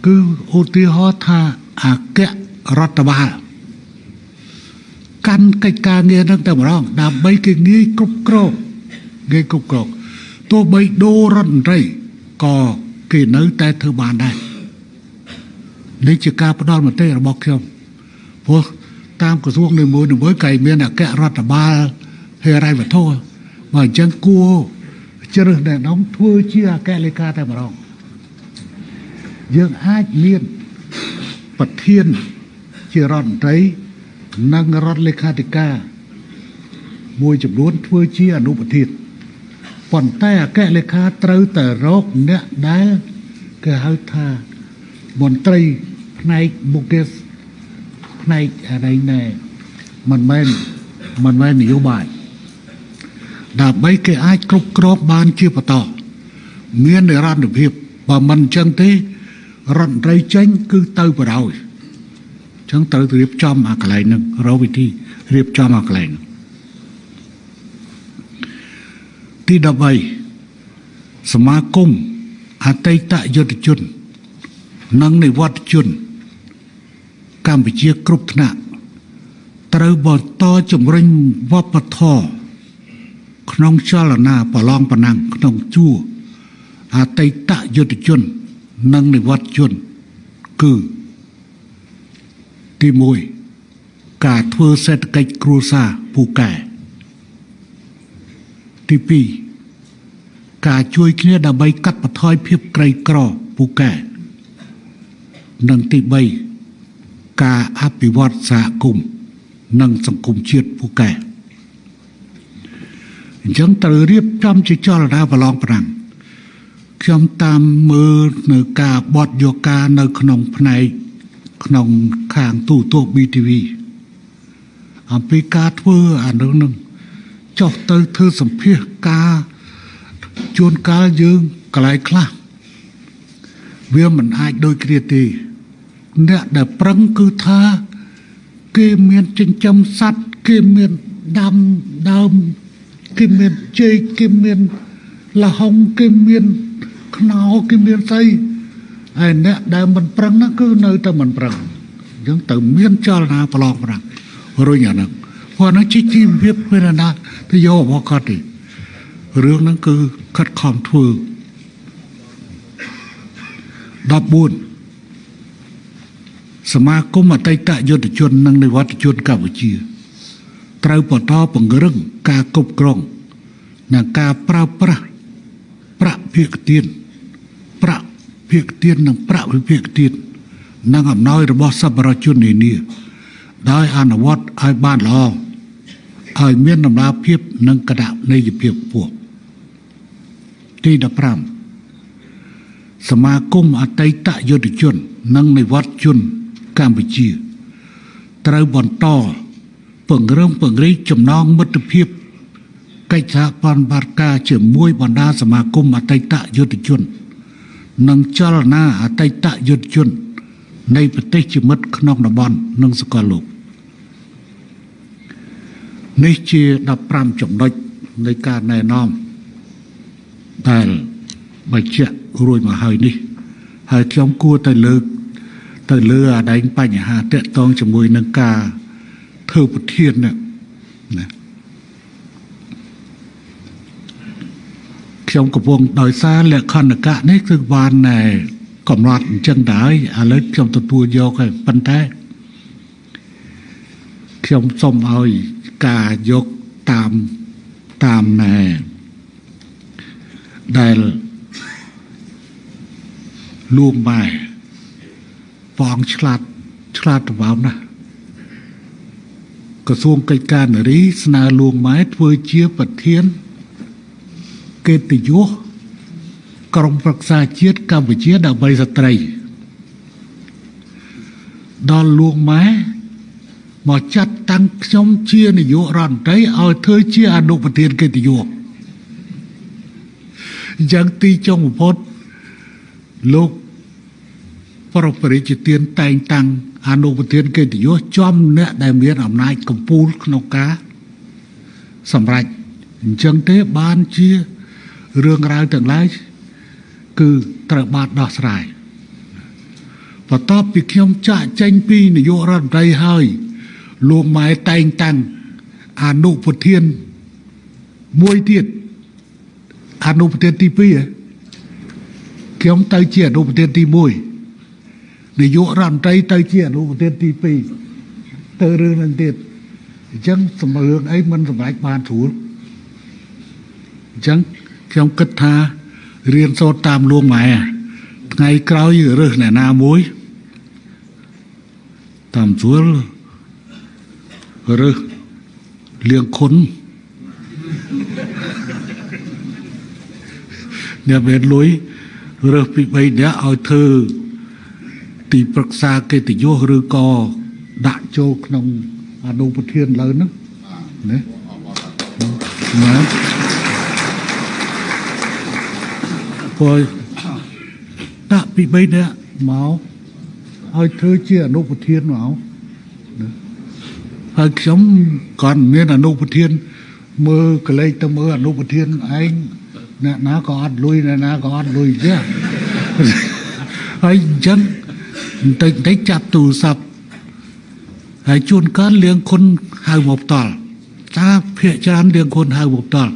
[SPEAKER 1] គឺឧទាហរណ៍ថាអគ្គរដ្ឋបាលកាន់កិច្ចការងារនឹងតែម្ដងដើម្បីគេងាយគ្រប់គ្រងទោះបីដូររដ្ឋមន្ត្រីក៏គេនៅតែធ្វើបានដែរនេះជាការផ្ដល់មតិរបស់ខ្ញុំព្រោះតាមក្រសួងនីមួយៗគេមានអគ្គរដ្ឋបាលហេរ៉ៃវត្ថុបើអញ្ចឹងគួរជ្រើសអ្នកនោះធ្វើជាអគ្គលេខាតែម្ដងយើងអាចមានប្រធានជារដ្ឋមន្ត្រីនិងរដ្ឋលេខាធិការមួយចំនួនធ្វើជាអនុប្រធានប៉ុន្តែអគ្គលេខាត្រូវតែរកអ្នកដែលគេហៅថាមន្ត្រីផ្នែកមុខងារផ្នែកอะไรណែមិនមែននយោបាយដើម្បីគេអាចគ្រប់គ្រងបានជាបន្តមាននិរន្តរភាពបើមិនអញ្ចឹងទេរដ្ឋមន្ត្រីចេញគឺទៅបរោយអញ្ចឹងត្រូវរៀបចំអាកន្លែងហ្នឹងរកវិធីរៀបចំអាកន្លែងទី13សមាគមអតីតយុទ្ធជននិងនិវត្តជនកម្ពុជាគ្រប់ថ្នាក់ត្រូវបន្តជំរុញវប្បធម៌ក្នុងចលនាប្រឡងប្រណាំងក្នុងជួរអតីតយុទ្ធជននិងនិវត្តជនគឺទី1ការធ្វើសេដ្ឋកិច្ចគ្រួសារពូកែទី2ការជួយគ្នាដើម្បីកាត់បន្ថយភាពក្រីក្រពូកែនិងទី3ការអភិវឌ្ឍសហគមន៍ nâng sòng cùng chiết phụ kẻ chẳng tự riêng trong chỉ cho là ra và lòng rằng trong tam mơ nơi ca bọt vô ca nơi khổng này khổng kháng tủ tổ BTV bị ca thưa nâng nâng cho tới thư sầm phía ca chuôn ca dương cả lại khá vì mình ai đôi kia thì nè để prăng cứ tha kê miền trên châm sắt kê miền đam kê miền chơi kê miền là hồng kê miền nào kê miền tây ai nè để mình prăng nó cứ nơi ta mình prăng giống từ miền cho là phải lo prăng rồi nhà nó và nó chỉ viết với là na thì do bỏ cọt đi rương nó cứ cắt khom thưa đọc buồnสมาคมอតីตยุติชนนั่งในวัดชนกัมพูชีไตรปตอปังเรื่องการกบกรองนังการประเพียกเตียนนังประเพียกเตียนนังอำน้อยระบอบสับประชนนี่ได้อนุวัตไอ้บ้านลอไอ้เมียนนำลาเพียบนังกระดาษในเพียบพวกที่ดับพรำสมาคมอតីตยุติชนนั่งในวัดชนกัมพูชีไตรบอนต่อเปิงเริ่มเปิงรีจำนองมิตรเพียบใกล้ชาปอนบาร์กาเชื่อมวยบรรดาสมาคมอតីตยุติชนนังเจรนาอតីตยุติชนในประเทศจิมัดขนองนบอนนังสกอลูกนี่เชียดับพรำจงดในการแนะนำแต่ใบเชี่ยรวยมาเฮยนี่เฮยจ้องกู้แต่เลือได้ปัญหาเตะตองจมวยนังกาเธอประเทียนเนี่ยนะtrong cái vùng đồi xa lệ khăn ở cả nét thực văn này còn loạt chân đái lấy trong tụi tua vô cái phân thế trong sông ơi cả dốc tam này đây là luôn bài vòng chlat vào nèกระทรวงการคลังนี้สนาลวงไม้ทวยเชียประเทียนเกติยุกรมปรักษาเชียกัมพูชีดาวใบสตรีดอนลวงไม้หมอจัดตั้งชมเชียในยุรันใจเอาเธอเชียอนุประเทียนเกติยุยังตีจงพดลูกพระปริจิเตียนแต่งตั้งอนุประเทศเกิดยศจอมเนี่ยได้เมียนอำนาจกัมพูชนกาสำหรับจังเทบ้านเชี่ยเรื่องราวต่างหลายคือตระบาดดอกสายพอตอบปีเขียมจ่าเจงปีนโยรันไรให้ลวงไม้แต่งตั้งอนุประเทศมวยเทียดอนุประเทศที่ปีเขียมไตเชี่ยอนุประเทศที่มวยในยุรันใจใจเชี่ยรู้ประเทศที่ปีเตอเรื่องนั้นเด็ดจังสมัยไอ้มันสมัยบานถูจังtrong kết tha riêng so tam luôn mày ngày cao như rồi này na muối tam chúa rồi liêng khốn nhà bên lối rồi bị bay đã ở thơ tỷ bậc xa cái tỷ vô rồi co đại châu trong Anu Bát Thiên lớn đó đấy mà rồi đã bị bay đấy máu hơi thơ chia Anu Bát Thiên máu hơi sống còn nên Anu Bát Thiên mơ cái lấy tâm mơ Anu Bát Thiên anh nè nó có ăn lui nè nó có ăn lui chứ hơi chân tình thấy chặt tù sập hãy chuồn cán liêng khôn hai một tờ ta phía chán liêng khôn hai một tờ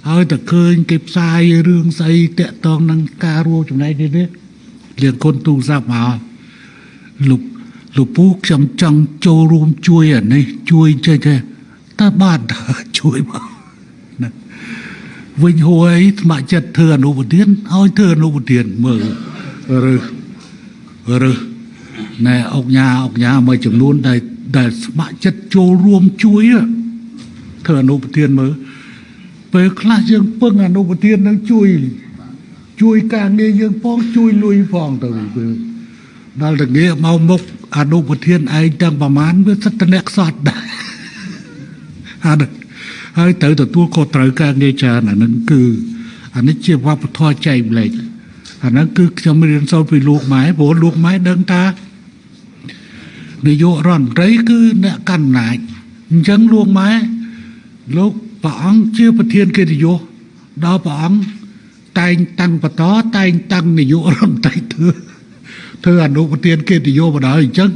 [SPEAKER 1] ơi ta khơi kịp sai rương say tệ tông năng caro trong này đi đấy liêng khôn tù sập mà lục bút trong châu rùm chui ở đây chui chơi chơi ta bàn chui mà vinh hồ ấy mà chặt thừa nụ một tiếng ôi thừa nụ một tiền mở rồi nè ông nhà mới chừng luôn đây ដែលស្ម័គ្រចិត្តចូលរួមជួយធ្វើអនុប្រធានមើលពេលខ្លះយើងពឹងអនុប្រធាននឹងជួយការងារយើងផងជួយលុយផងទៅដល់តែងារមកមុខអនុប្រធានឯងទាំងប្រមាណវាសិតតអ្នកខ្សត់ដែរហើយត្រូវទទួលខុសត្រូវការងារច្រើនអានឹងគឺអានេះជាវប្បធម៌ចែកម្លែកអាហ្នឹងគឺខ្ញុំរៀនសូត្រពីលោកម៉ែព្រោះលោកម៉ែដឹងថានាយករដ្ឋមន្ត្រីគឺអ្នកកាន់អំណាចអញ្ចឹងលោកម៉ែលោកព្រះអង្គជាប្រធានកិត្តិយសដល់ព្រះអង្គតែងតាំងបន្តតែងតាំងនាយករដ្ឋមន្ត្រីធ្វើអនុប្រធានកិត្តិយសបណ្ដោយអញ្ចឹង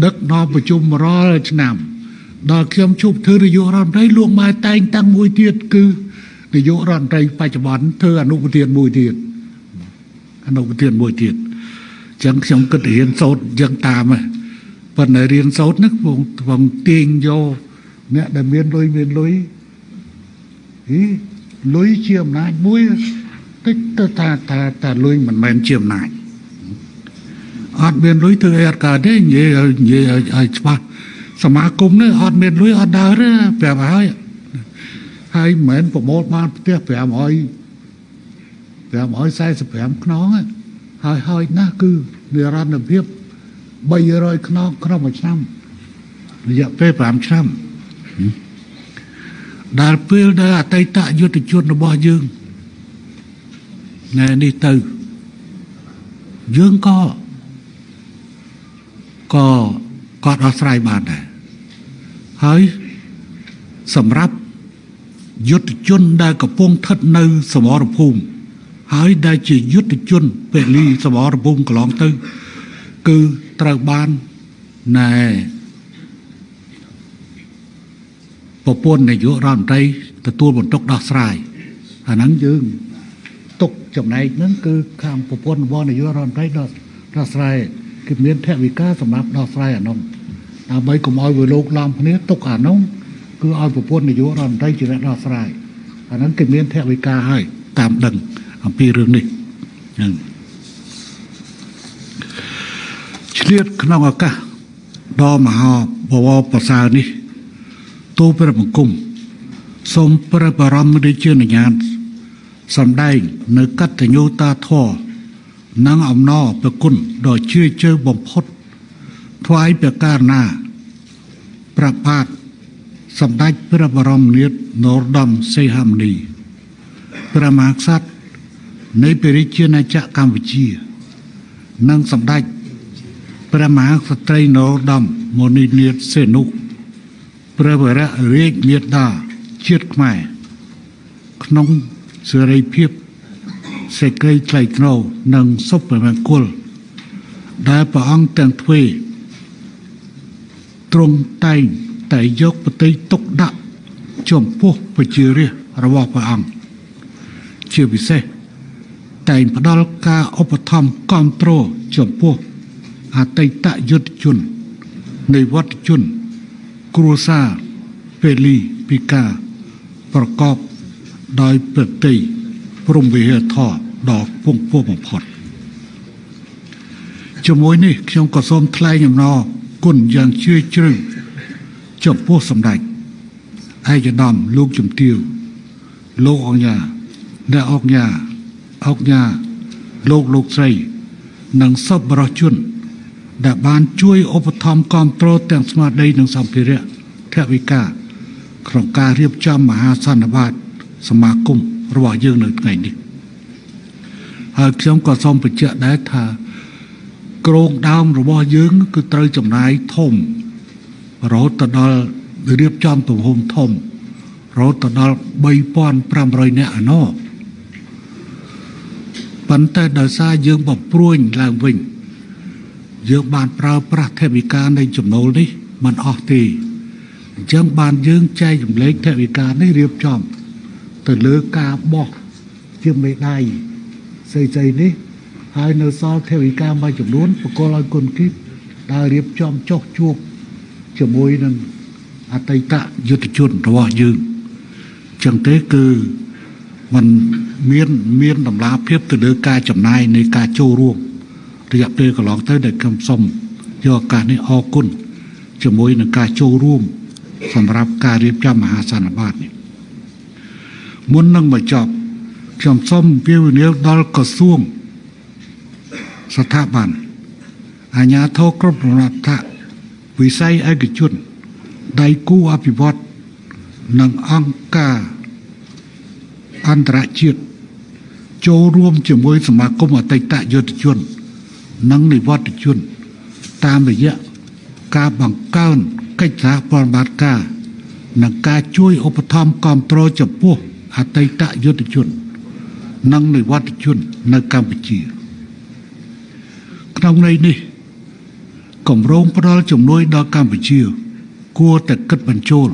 [SPEAKER 1] ដឹកនាំប្រជុំរាល់ឆ្នាំដល់ខ្ញុំជប់ធ្វើនាយករដ្ឋមន្ត្រីលោកម៉ែតែងតាំងមួយទៀតគឺនាយករដ្ឋមន្ត្រីបច្ចុប្បន្នធ្វើអនុប្រធានមួយទៀតអនុប្រធានមួយទៀតអញ្ចឹងខ្ញុំគិតរៀនសូត្រយ៉ាងតាមប៉ុន្តែរៀនសូត្រនេះผมទាញយកអ្នកដែលមានលុយលុយជាអំណាចមួយតិចទៅថាលុយមិនមែនជាអំណាចអត់មានលុយធ្វើអីអត់កើតទេនិយាយឲ្យច្បាស់សមាគមនេះអត់មានលុយអត់ដើរទេប្រាប់ហើយមិនមែនប្រមូលបានផ្ទះ545ខ្នងហើយណាស់គឺនិរន្តរភាព300ខ្នងក្នុងមួយឆ្នាំរយៈពេល5ឆ្នាំដល់ពេលដែលអតីតយុទ្ធជនរបស់យើងថ្ងៃនេះទៅយើងក៏ដោះស្រាយបានដែរហើយសម្រាប់យុទ្ធជនដែលកំពុងស្ថិតនៅសមរភូមិហើយដែលជាយុទ្ធជនពលីសមរភូមិកន្លងទៅគឺត្រូវបានណែប្រពន្ធនាយករដ្ឋមន្ត្រីទទួលបន្ទុកដោះស្រាយអាហ្នឹងយើងទុកចំណែកហ្នឹងគឺខាងប្រពន្ធរបស់នាយករដ្ឋមន្ត្រីដោះស្រាយគឺមានថវិកាសម្រាប់ដោះស្រាយអានោះដើម្បីកុំឲ្យវាលោកឡំគ្នាទុកអានោះគឺឲ្យប្រពន្ធនាយករដ្ឋមន្ត្រីជាអ្នកដោះស្រាយអាហ្នឹងគឺមានថវិកាហើយតាមដឹងអំពីរឿងនេះឆ្លៀតក្នុងឱកាសដ៏មហាបវរប្រសើរនេះទូលព្រះបង្គំសូមព្រះបរមរាជានុញ្ញាតសម្ដែងនៅកតញ្ញូតាធម៌និងអំណរព្រះគុណដ៏ជ្រាលជ្រៅបំផុតថ្វាយព្រះករុណាព្រះបាទសម្ដេចព្រះបរមនាថនរោត្តមសីហមុនីព្រះមហាក្សត្រនៃព្រះរាជាណាចក្រកម្ពុជានិងសម្ដេចព្រះមហាក្សត្រីនរោត្តមមុនីនាថសីហនុព្រះវររាជមាតាជាតិខ្មែរក្នុងសេរីភាពសេចក្តីថ្លៃថ្នូរនិងសុភមង្គលដែលព្រះអង្គទាំងទ្វេទ្រង់តែងតែយកប្រតិទុកដាក់ចំពោះប្រជារាស្ត្ររបស់ព្រះអង្គជាពិសេសតែងផ្ដល់ការឧបត្ថម្ភគាំទ្រចំពោះអតីតយុទ្ធជននៃវត្តជនគ្រួសារពេលីពីការប្រកបដោយប្រតិព្រមវិហារធម៌ដ៏ពងពោះបំផុតជាមួយនេះខ្ញុំក៏សូមថ្លែងអំណរគុណយ៉ាងជ្រាលជ្រៅចំពោះសម្ដេចឯកឧត្តមលោកជំទាវលោកអង្គញាអ្នកអង្គញាលោកស្រីនិងសប្បុរសជនដែលបានជួយឧបត្ថម្ភគាំទ្រទាំងស្មារតីនិងសម្ភារៈថវិកាក្នុងការរៀបចំមហាសន្និបាតសមាគមរបស់យើងនៅថ្ងៃនេះហើយខ្ញុំក៏សូមបញ្ជាក់ដែរថាគ្រោងដើមរបស់យើងគឺត្រូវចំណាយធំរហូតដល់រៀបចំទំហំធំរហូតដល់3500នាក់ឯណោះប៉ុន្តែដោយសារយើងបំព្រួញឡើងវិញយើងបានប្រើប្រាស់ថវិកានៃចំណូលនេះមិនអស់ទេអញ្ចឹងបានយើងចែកចម្លែកថវិកានេះរៀបចំទៅលើការបោះជាមេដាយស្អីនេះហើយនៅសល់ថវិកាមួយចំនួនបកលឲ្យគុណគីបដែលរៀបចំចុះជួបជាមួយនឹងអតីតយុទ្ធជនរបស់យើងចឹងទេគឺมันមានតម្លាភាពទៅលើការចំណាយនៃការចូលរួមរយៈពេលកន្លងទៅដែលខ្ញុំសូមយកឱកាសនេះអរគុណ ជាមួយនឹងការចូលរួមសម្រាប់ការរៀបចំមហាសន្និបាតនេះមុននឹងបញ្ចប់ខ្ញុំសូមពៀវនាវដល់ក្រសួងស្ថាប័នអាជ្ញាធរគ្រប់រដ្ឋាភិបាលវិស័យឯកជនដៃគូអភិវឌ្ឍនិងអង្គការអន្តរជាតិចូលរួមជាមួយសមាគមអតីតយុទ្ធជននិងនិវត្តជនតាមរយៈការបង្កើនកិច្ចសហប្រតិបត្តិការនិងការជួយឧបត្ថម្ភគាំទ្រចំពោះអតីតយុទ្ធជននិងនិវត្តជននៅកម្ពុជាក្នុងន័យនេះគម្រោងផ្ដល់ជំនួយដល់កម្ពុជាគួរតែគិតបញ្ចូល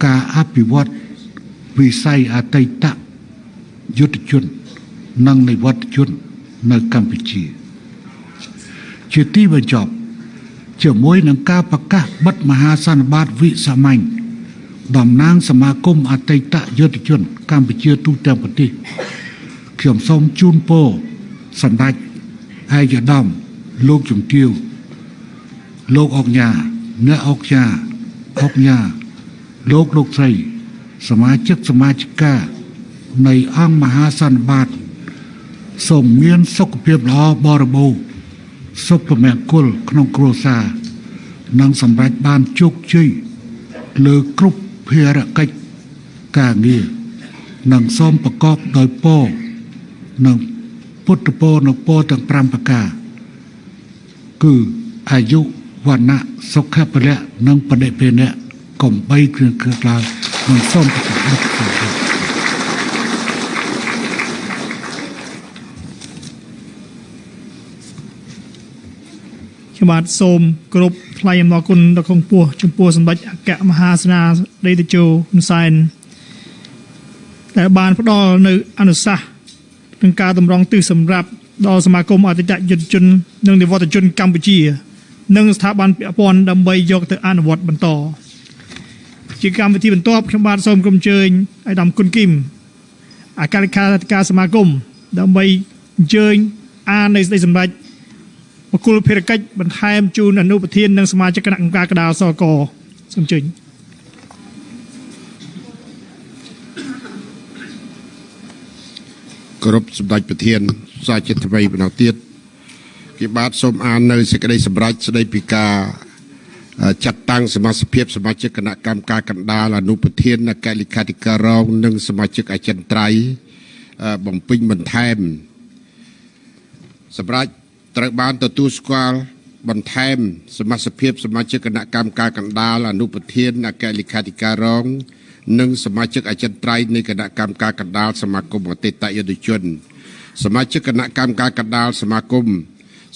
[SPEAKER 1] ការអភិវឌ្ឍវិស័យអតីតយុទ្ធជននិងនិវត្តជននៅកម្ពុជាជាទីបញ្ចប់ជាមួយនឹងការប្រកាសបិទមហាសន្និបាតវិសាមញ្ញតំណាងសមាគមអតីតយុទ្ធជនកម្ពុជាទូទាំងប្រទេសខ្ញុំសូមជូនពរសម្ដេចឯកឧត្តមលោកជំទាវលោកអុកញ៉ាអ្នកអុកញ៉ាលោកស្រីសមាជិកនៃអង្គមហាសន្និបាតសូមមានសុខភាពល្អបរិបូរណ៍សុភមង្គលក្នុងគ្រួសារនិងសម្រេចបានជោគជ័យលើគ្រប់ភារកិច្ចការងារនិងសូមប្រកបដោយពរនិងពុទ្ធពរនិងពរទាំង5ប្រការគឺអាយុវណ្ណៈសុខៈពលៈនិងបដិភេណៈកុំបីគ្រឿងឡើយនិងសូមប្រកបដោយ
[SPEAKER 5] ខ្ញុំបាទសូមគោរពថ្លែងអំណរគុណដល់គង់ពោះចំពោះសម្ដេចអគ្គមហាសេនាបតីតេជោហ៊ុនសែនដែលបានផ្ដល់នៅអនុសាសន៍នឹងការតម្រង់ទិសសម្រាប់ដល់សមាគមអតីតយុទ្ធជននិងនិវត្តជនកម្ពុជានិងស្ថាប័នពាក់ព័ន្ធដើម្បីយកទៅអនុវត្តបន្តជាកម្មវិធីបន្ទាប់ខ្ញុំបាទសូមក្រុមអញ្ជើញអាយដាមគុនគីមអគ្គលេខាធិការសមាគមដើម្បីអញ្ជើញអាននៃសេចក្តីសម្រេចបកគលភារកិច្ចបន្ថែមជូនអនុប្រធាននិងសមាជិកគណៈកម្មការកណ្ដាលសកសូមអញ្ជើញ
[SPEAKER 4] គោរពសម្ដេចប្រធានសាជាថ្មីម្ដងទៀតគេបាទសូមអាននៅសេចក្តីសម្រេចស្តីពីការចាត់តាំងសមាជិកសមាជិកគណៈកម្មការកណ្ដាលអនុប្រធានអគ្គលេខាធិការរងនិងសមាជិកអចិន្ត្រៃយ៍បំពេញបន្ថែមសម្រាប់ត្រូវបានទទួលស្គាល់បន្ថែមសមាជិកសមាជិកគណៈកម្មការកណ្ដាលអនុប្រធានអគ្គលេខាធិការរងនិងសមាជិកអចិន្ត្រៃយ៍នៃគណៈកម្មការកណ្ដាលសមាគមអតីតយុទ្ធជនសមាជិកគណៈកម្មការកណ្ដាលសមាគម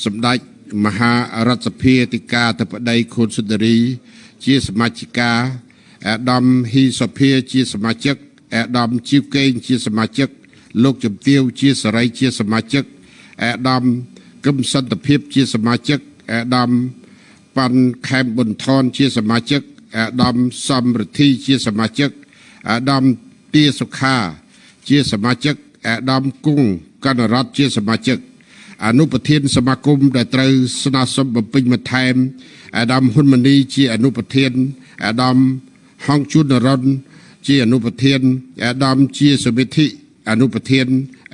[SPEAKER 4] សម្ដេចមហារដ្ឋសភាអធិការធិបតីខួនសុន្ទរីជាសមាជិកាអាដាមហ៊ីសុភាជាសមាជិកអាដាមជីវកេងជាសមាជិកលោកជំទាវជាសេរីជាសមាជិកអាដាមកឹមសន្តិភាពជាសមាជិកអាដាមប៉ាន់ខេមប៊ុនថនជាសមាជិកអាដាមសំរិទ្ធីជាសមាជិកអាដាមទាសុខាជាសមាជិកអាដាមគង់កណ្ណរតជាសមាជិកអនុប្រធានសមាគមដែលត្រូវស្នើសុំបំពេញបន្ថែមអាដាមហ៊ុនម៉ាណីជាអនុប្រធានអាដាមហងជួននរុនជាអនុប្រធានអាដាមជាសមិទ្ធិអនុប្រធាន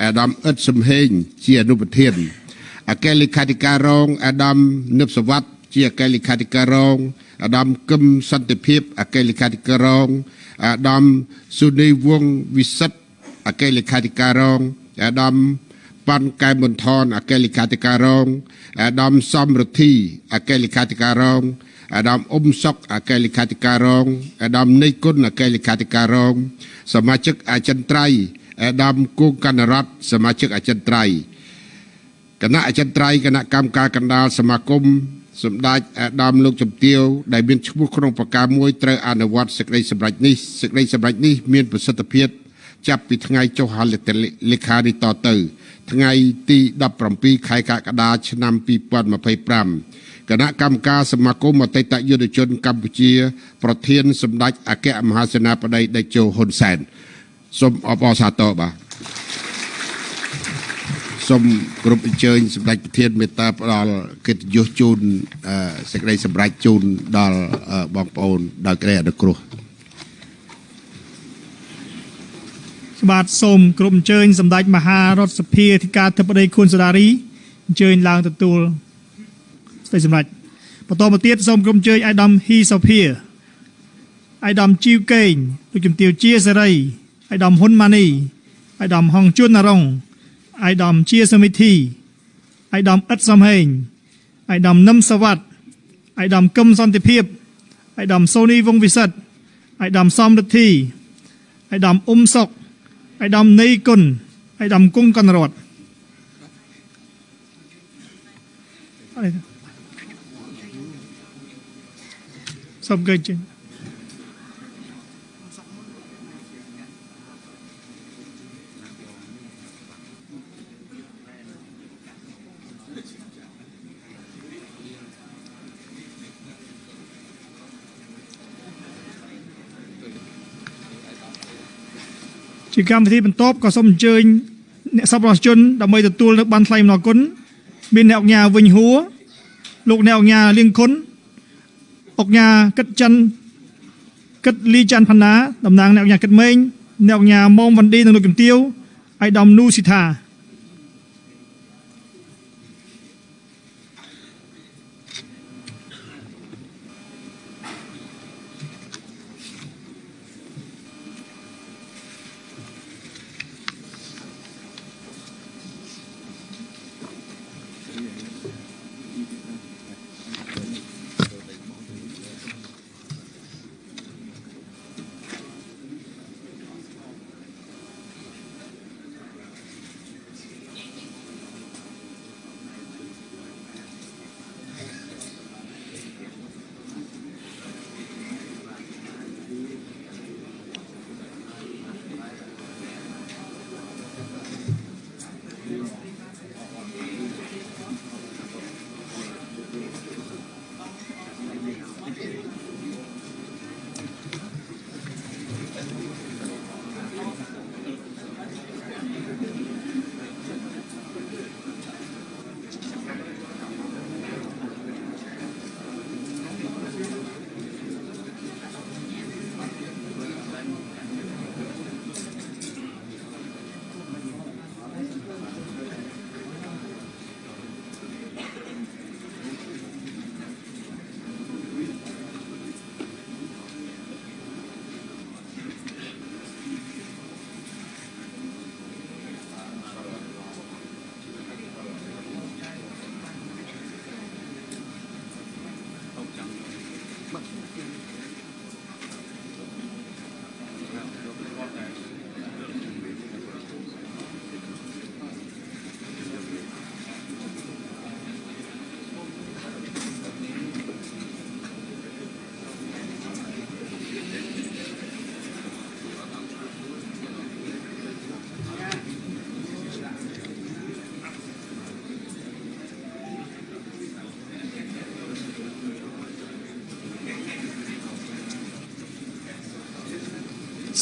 [SPEAKER 4] អាដាមអ៊ិតសំហេងជាអនុប្រធានអគ្គលេខាធិការរងអាដាមនិបសវត្តជាអគ្គលេខាធិការរងអាដាមកឹមសន្តិភាពអគ្គលេខាធិការរងអាដាមស៊ូនីវងវិសិទ្ធអគ្គលេខាធិការរងអាដាមប៉ាន់កែមបន្ថនអគ្គលេខាធិការរងអាដាមសំរិទ្ធីអគ្គលេខាធិការរងអាដាមអ៊ុំសុកអគ្គលេខាធិការរងអាដាមនៃគុណអគ្គលេខាធិការរងសមាជិកអចិន្ត្រៃយ៍អាដាមគង់កណ្ណរតសមាជិកអចិន្ត្រៃយ៍គណៈអចិន្ត្រៃយ៍គណៈកម្មការកណ្ដាលសមាគមសម្ដេចអាដាមលោកជំទាវដែលមានឈ្មោះក្នុងប្រការមួយត្រូវអនុវត្តសេចក្តីសម្រេចនេះមានប្រសិទ្ធភាពចាប់ពីថ្ងៃចុះហត្ថលេខានេះតទៅថ្ងៃទី17ខែកក្កដាឆ្នាំ2025គណៈកម្មការសមាគមអតីតយុទ្ធជនកម្ពុជា ប្រធានសម្ដេចអគ្គមហាសេនាបតីតេជោហ៊ុនសែនសូមអបអរសាទរបាទ សូមគោរពអញ្ជើញសម្ដេចប្រធានមេត្តាផ្ដល់កិត្តិយសជូនសេចក្តីសម្រេចជូនដល់បងប្អូនដោយក្តីអនុគ្រោះ
[SPEAKER 5] បាទសូមគោរពអញ្ជើញសម្ដេចមហារដ្ឋសភាអធិការធិបតីខួនសូដារីអញ្ជើញឡើងទទួលសេចក្តីសម្រេចបន្តមកទៀតសូមគោរពអញ្ជើញអាយដាមហ៊ីសូភាអាយដាមជីវកេងលោកជំទាវជាសេរីអាយដាមហ៊ុនម៉ានីអាយដាមហងជួនណារងអាយដាមជាសមិទ្ធីអាយដាមអ៊ិតសំហេងអាយដាមនឹមសវ័តអាយដាមកឹមសន្តិភាពអាយដាមសូនីវងវិសិទ្ធអាយដាមសំរិទ្ធីអាយដាមអ៊ុំសុកអាយដាមនៃគុណអាយដាមគង់កណ្ណរតសូមកិច្ចជាកម្មវិធីបន្ទាប់ក៏សូមអញ្ជើញអ្នកសប្បុរសជនដើម្បីទទួលនៅបានថ្លៃអំណរគុណមានអ្នកអង្គការវិញហួរលោកអ្នកអង្គការលៀងខុនអង្គការគិតចិនគិតលីច័ន្ទផាណាតំណាងអ្នកអង្គការគិតម៉េងអ្នកអង្គការម៉ោងវ៉ាន់ឌីនិងលោកជំទាវអាយដាមនូស៊ីថា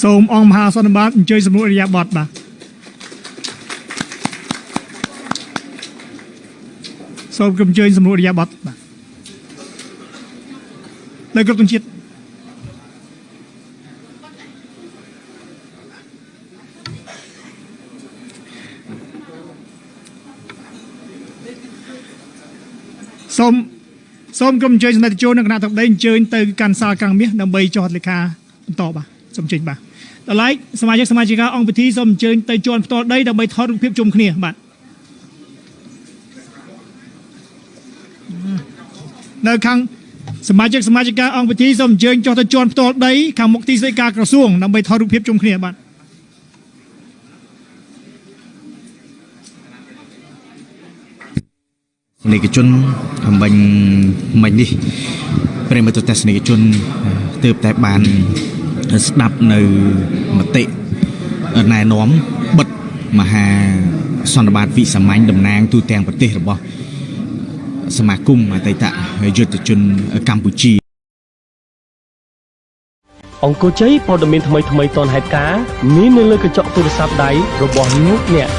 [SPEAKER 5] សូមអង្គមហាសន្និបាតអញ្ជើញសម្រួលអរិយាប័ត្របាទសូមអញ្ជើញសម្រួលអរិយាប័ត្របាទលើគ្រប់ទងជាតិសូមក្រុមអញ្ជើញសម្ដេចតេជោនិងគណៈទឹកដីអញ្ជើញទៅកាន់សាលកាំងមាសដើម្បីចុះហត្ថលេខាបន្តបាទសូមអញ្ជើញបាទដល់ឡែកសមាជិកអង្គពិធីសូមអញ្ជើញទៅជាន់ផ្ទាល់ដីដើម្បីថតរូបភាពជុំគ្នាបាទនៅខាងសមាជិកអង្គពិធីសូមអញ្ជើញចុះទៅជាន់ផ្ទាល់ដីខាងមុខទីស្តីការក្រសួងដើម្បីថតរូបភាពជុំគ្នាបាទ
[SPEAKER 6] និកជនមិញនេះប្រិមត្តទស្សនិកជនទើបតែបានស្ដាប់នៅមតិណែនាំបិទមហាសន្និបាតវិសាមញ្ញតំណាងទូទាំងប្រទេសរបស់សមាគមអតីតយុទ្ធជនកម្ពុជា
[SPEAKER 7] អង្គជ័យព័ត៌មានថ្មីៗទាន់ហេតុការណ៍មាននៅលើកញ្ចក់ទូរស័ព្ទដៃរបស់លោកអ្នក